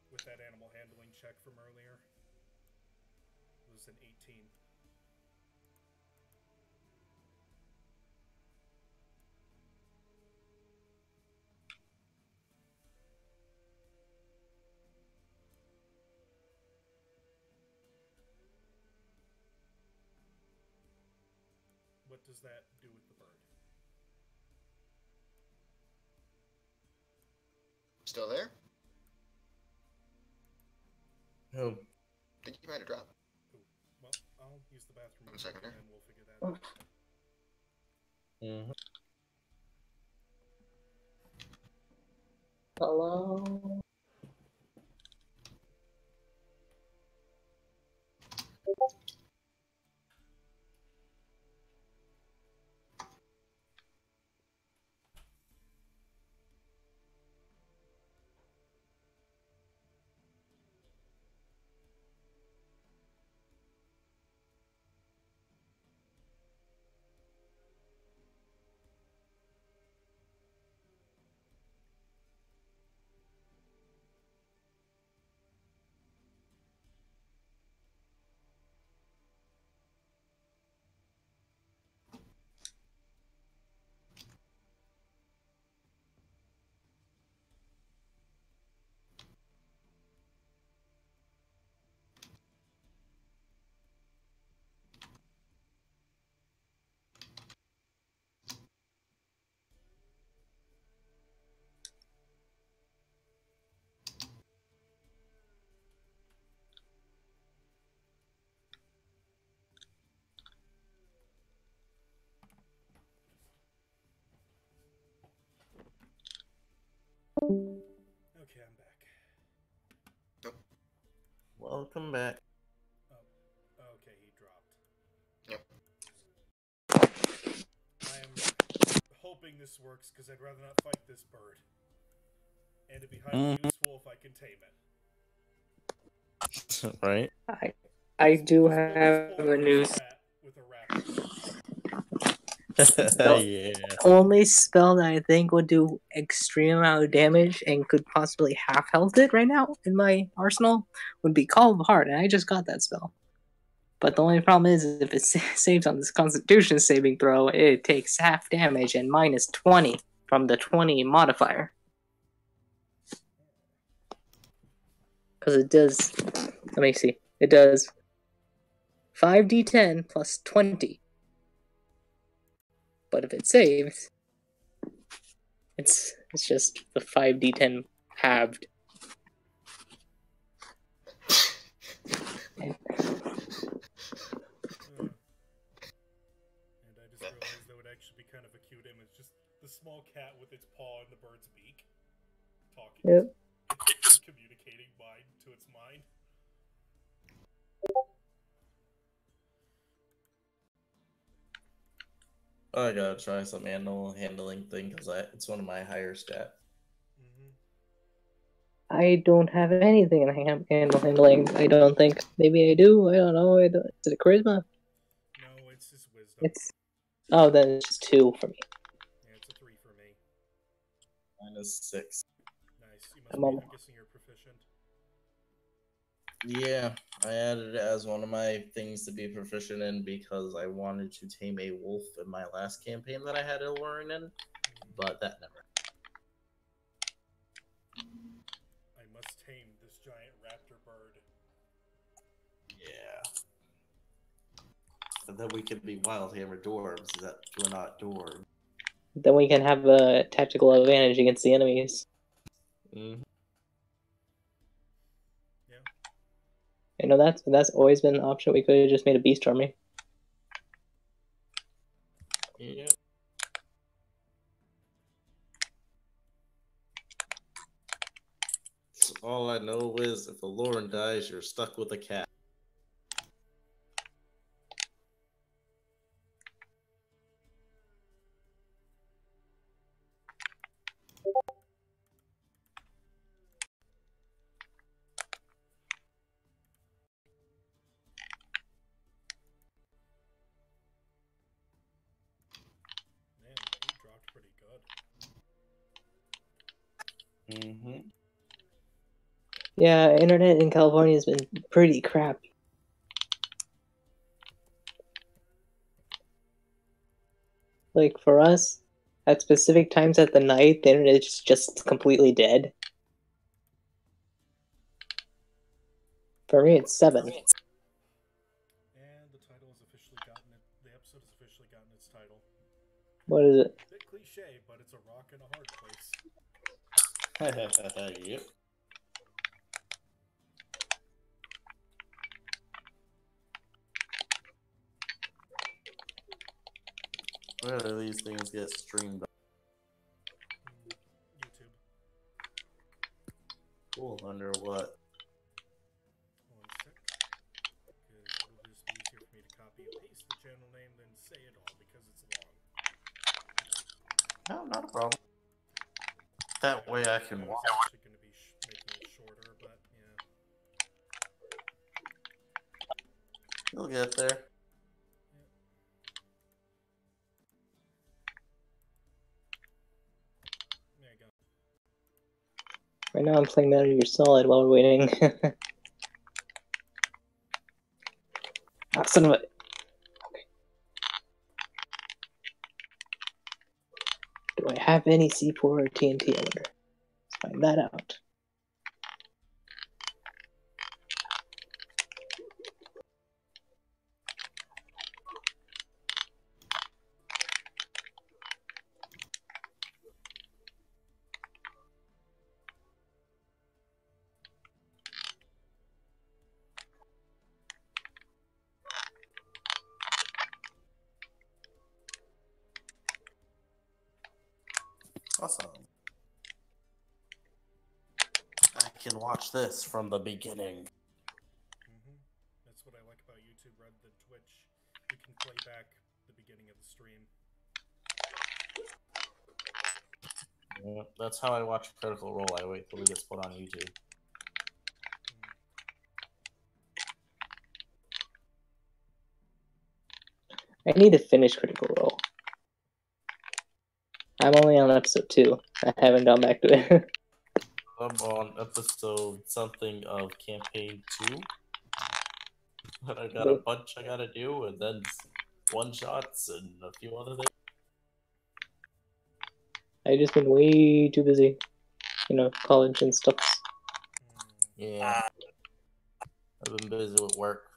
With that animal handling check from earlier. It was an 18. What does that do with the bird? Still there? Oh. I think you might have dropped. Ooh, well, I'll use the bathroom 1 second and here. we'll figure that out. Mm-hmm. Hello? Okay, I'm back. Welcome back. Oh, okay, he dropped. Yep. I am hoping this works because I'd rather not fight this bird. And it'd be highly useful if I can tame it. Right? I do We'll have pull a it news. with a rat. Yeah. Only spell that I think would do extreme amount of damage and could possibly half health it right now in my arsenal would be Call of Heart, and I just got that spell. But the only problem is if it saves on this Constitution saving throw, it takes half damage and minus 20 from the 20 modifier. Because it does, let me see, it does 5d10 plus 20. But if it saves, it's just the 5d10 halved. And I just realized that would actually be kind of a cute image. Just the small cat with its paw in the bird's beak. Talking. Yep. Communicating mind to its mind. I gotta try some animal handling thing because it's one of my higher stats. I don't have anything in animal handling. I don't think. Maybe I do. I don't know. Is it a charisma? No, it's just wisdom. Oh, then it's just 2 for me. Yeah, it's a 3 for me. -6. Nice. I'm guessing you're proficient. Yeah, I added it as one of my things to be proficient in because I wanted to tame a wolf in my last campaign that I had Illurin in, but that never. I must tame this giant raptor bird. Yeah. And then we can be Wildhammer dwarves that we're not dwarves. Then we can have a tactical advantage against the enemies. Mm-hmm. I know that's always been an option. We could have just made a beast army. Yeah. So all I know is if Lauren dies, you're stuck with a cat. Man, he dropped pretty good. Mm-hmm. Yeah, internet in California has been pretty crappy. Like for us, at specific times at the night, the internet is just completely dead. For me, it's 7. And the title has officially gotten it. The episode has officially gotten its title. What is it? A bit cliche, but it's a rock and a hard place. Yep. Where do these things get streamed? YouTube. Cool. Under what? 1 sec. Because it'll just be easier for me to copy and paste the channel name than say it all because it's long. No, not a problem. That way I can watch. I'm actually going to be making it shorter, but yeah. You'll get there. There you go. Right now I'm playing Metal Gear Solid while we're waiting. Ah, son of a... Okay. Do I have any C4 or TNT? I wonder. Let's find that out. Awesome. I can watch this from the beginning. That's what I like about YouTube rather than Twitch. You can play back the beginning of the stream. Yeah, that's how I watch Critical Role. I wait till it gets put on YouTube. I need to finish Critical Role. episode 2. I haven't gone back to it. I'm on episode something of campaign 2. But I got a bunch I gotta do, and then one shots and a few other things. I just been way too busy, college and stuff. Yeah, I've been busy with work.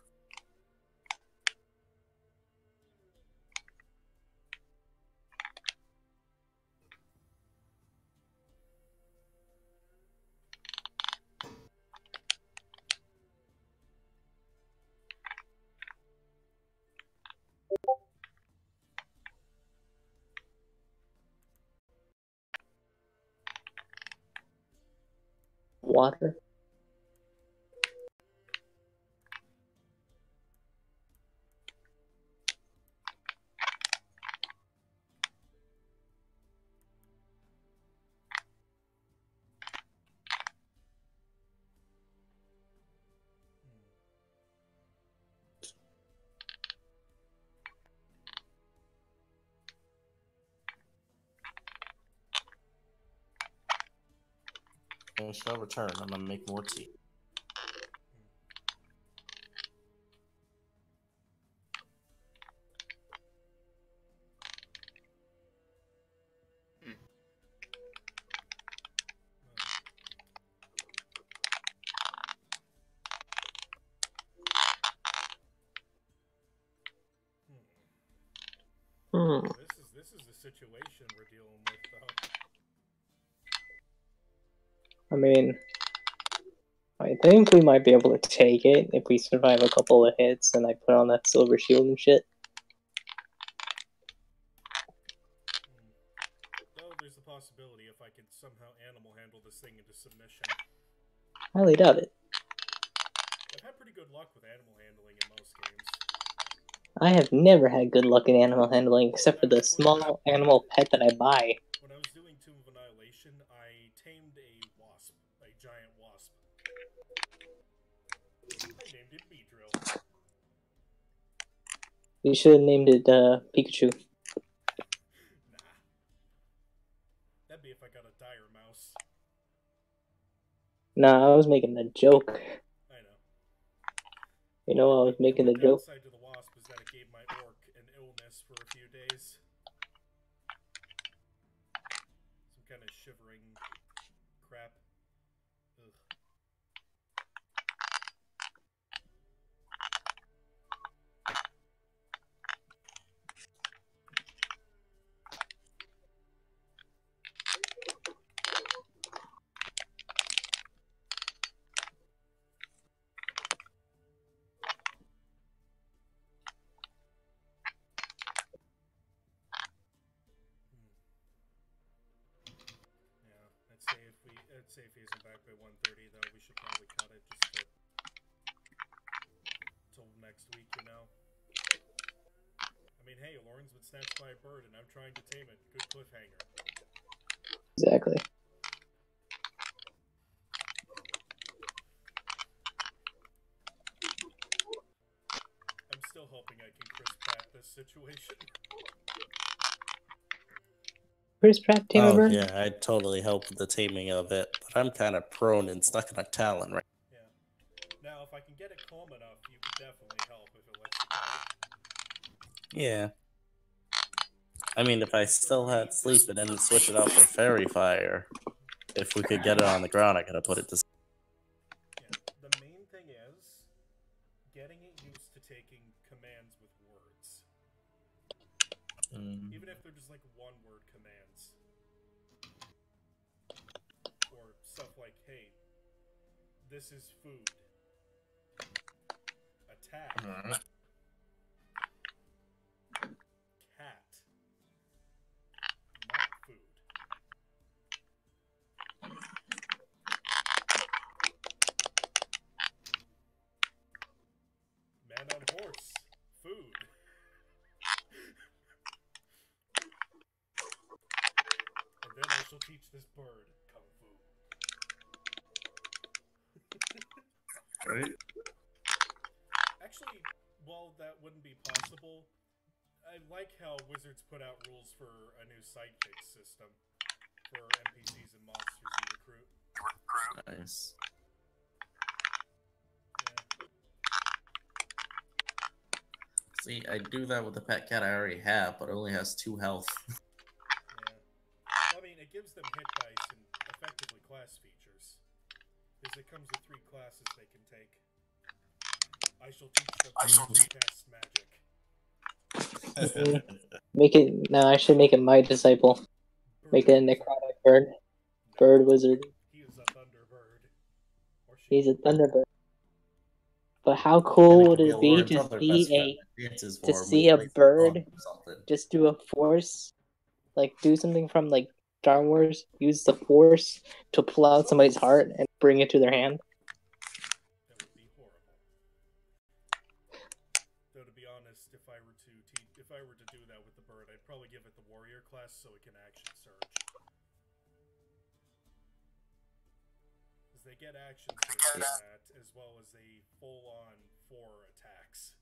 Water. I shall return. I'm gonna make more tea. This is the situation we're dealing with, though. I mean, I think we might be able to take it if we survive a couple of hits and I put on that silver shield and shit. Though there's the possibility if I could somehow animal handle this thing into submission. Highly doubt it. I've had pretty good luck with animal handling in most games. I have never had good luck in animal handling except for the small animal pet that I buy. When I was doing Tomb of Annihilation, I tamed a wasp, a giant wasp. I named it Beedrill. You should have named it Pikachu. Nah. That'd be if I got a dire mouse. Nah, I was making a joke. I know. I was making the joke. The downside to the wasp is that it gave my orc an illness for a few days. Some kind of shivering crap. Ugh. I'd say if he isn't back by 1:30, though, we should probably cut it just till next week, I mean, hey, Lauren's been snatched by a bird, and I'm trying to tame it. Good cliffhanger. Exactly. I'm still hoping I can Chris Pratt this situation. Chris Pratt tame a bird? Yeah, I'd totally help with the taming of it, but I'm kind of prone and stuck in a talon right Yeah. Now, if I can get it calm enough, you could definitely help if it lets you cut it. Yeah. I mean, if I still had sleep and didn't switch it out for fairy fire, if we could get it on the ground, I could have put it to. Yeah. The main thing is getting it used to taking commands with words. Even if they're just like one-word commands. Or stuff like, hey, this is food. Attack. Cat. Not food. Man on horse. Food. And then I shall teach this bird kung fu. Right? Actually, while that wouldn't be possible, I like how Wizards put out rules for a new sidekick system. for NPCs and monsters you recruit. Nice. See, I do that with the pet cat I already have, but it only has 2 health. Yeah. I mean, it gives them hit dice and effectively class features. Because it comes with 3 classes they can take. I shall teach them to cast magic. Make it. No, I should make it my disciple. Make it a necrotic bird. Bird wizard. He is a thunderbird. Or she. He's a thunderbird. But how cool would it be Lauren's to other see best friend dances for him when he a plays the bird drum or something. just do a force, like do something from like Star Wars, use the force to pull out somebody's heart and bring it to their hand? That would be horrible. Though to be honest, if I were to do that with the bird, I'd probably give it the warrior class so it can action surge. Because they get action surge from that, as well as a full-on 4 attacks.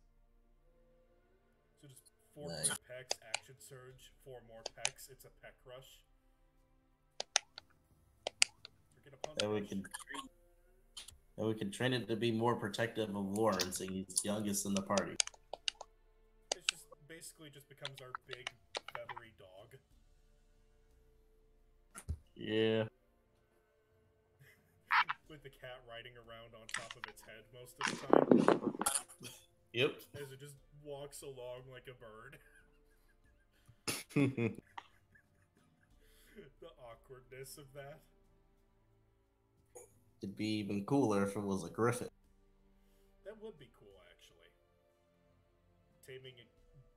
So just 4 quick pecks, action surge, 4 more pecks, it's a peck rush. Forget a punch And rush. we can train it to be more protective of Lawrence, and he's youngest in the party. It's just basically just becomes our big feathery dog. Yeah. With the cat riding around on top of its head most of the time. Yep. As it just walks along like a bird. The awkwardness of that. It'd be even cooler if it was a griffin. That would be cool, actually. Taming a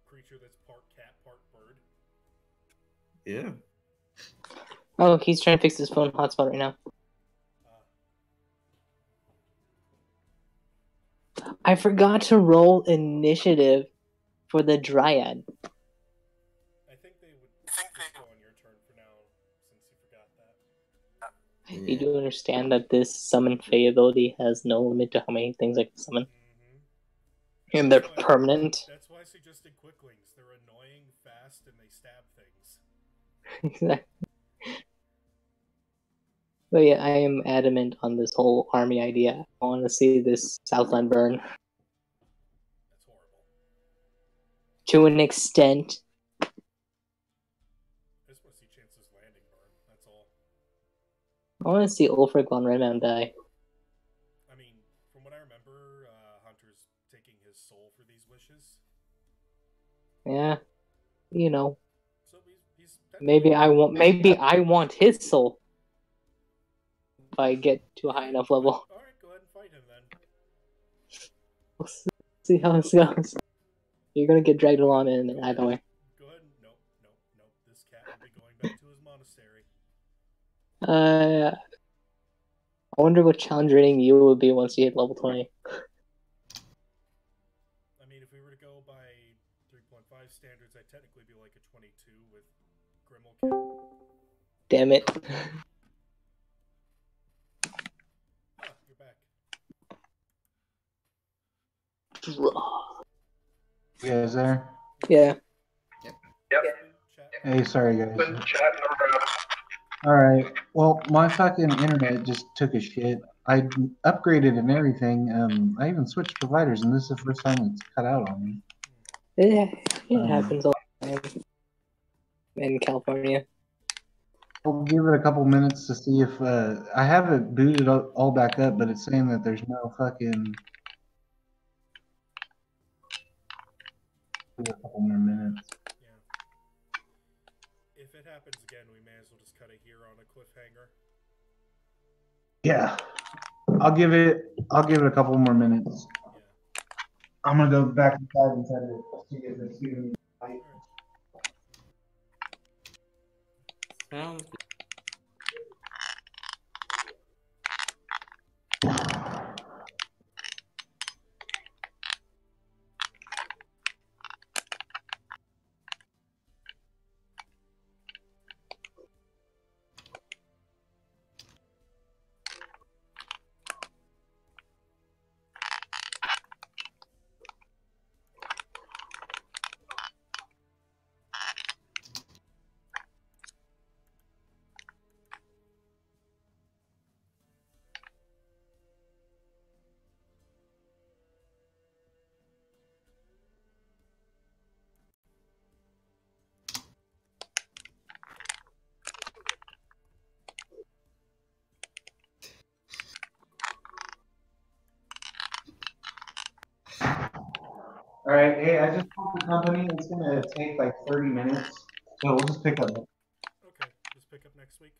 creature that's part cat, part bird. Yeah. Oh, he's trying to fix his phone hotspot right now. I forgot to roll initiative for the Dryad. I think they would just go on your turn for now, since you forgot that. Yeah. You do understand that this summon Fey ability has no limit to how many things I can summon? Mm-hmm. And they're permanent. That's why I suggested quicklings. They're annoying, fast, and they stab things. Exactly. But yeah, I am adamant on this whole army idea. I want to see this Southland burn. That's horrible. To an extent. I just want to see Chance's landing burn. That's all. I want to see Ulfric von Redmount die. I mean, from what I remember, Hunter's taking his soul for these wishes. Yeah, you know. So he's Maybe I want his soul. If I get to a high enough level. Alright, go ahead and fight him then. We'll see how this goes. You're gonna get dragged along in either way. Go ahead and nope. This cat will be going back to his monastery. I wonder what challenge rating you would be once you hit level 20. I mean, if we were to go by 3.5 standards, I'd technically be like a 22 with Grimmel Kit. Damn it. Ah, you're back. You guys there? Yeah. Hey, sorry guys. Alright, well, my fucking internet just took a shit. I upgraded and everything. I even switched providers, and this is the first time it's cut out on me. It happens all the time in California. I'll give it a couple minutes to see if I have it booted all back up, but it's saying that there's no fucking. Give it a couple more minutes. Yeah. If it happens again, we may as well just cut it here on a cliffhanger. Yeah, I'll give it a couple more minutes. Yeah. I'm gonna go back inside and try to see if it's giving me light. Sounds good. All right. Hey, I just called the company. It's gonna take like 30 minutes, so we'll just pick up. Okay, just pick up next week.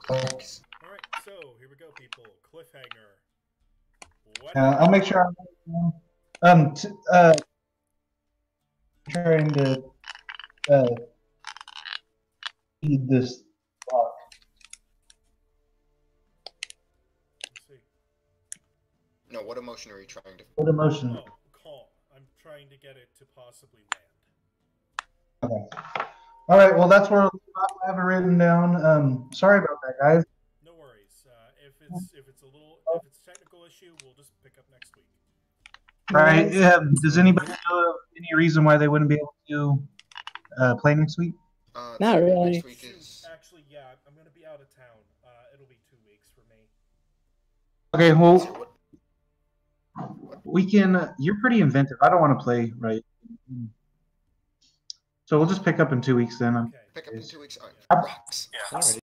Thanks. All right, so here we go, people. Cliffhanger. What? I'll make sure trying to feed this block. Let's see. No, what emotion are you trying to? What emotion? Oh, calm. I'm trying to get it to possibly land. Okay. All right. Well, that's where I have it written down. Sorry about that, guys. No worries. If it's a technical issue, we'll just pick up next week. All right. Yeah. Does anybody know of any reason why they wouldn't be able to play next week? Not really. Next week is. Actually, yeah, I'm gonna be out of town. It'll be 2 weeks for me. Okay. So Well, what? we can. You're pretty inventive. I don't want to play, right? So we'll just pick up in 2 weeks then. Okay. Pick up in 2 weeks. Yeah. Rocks. Alright.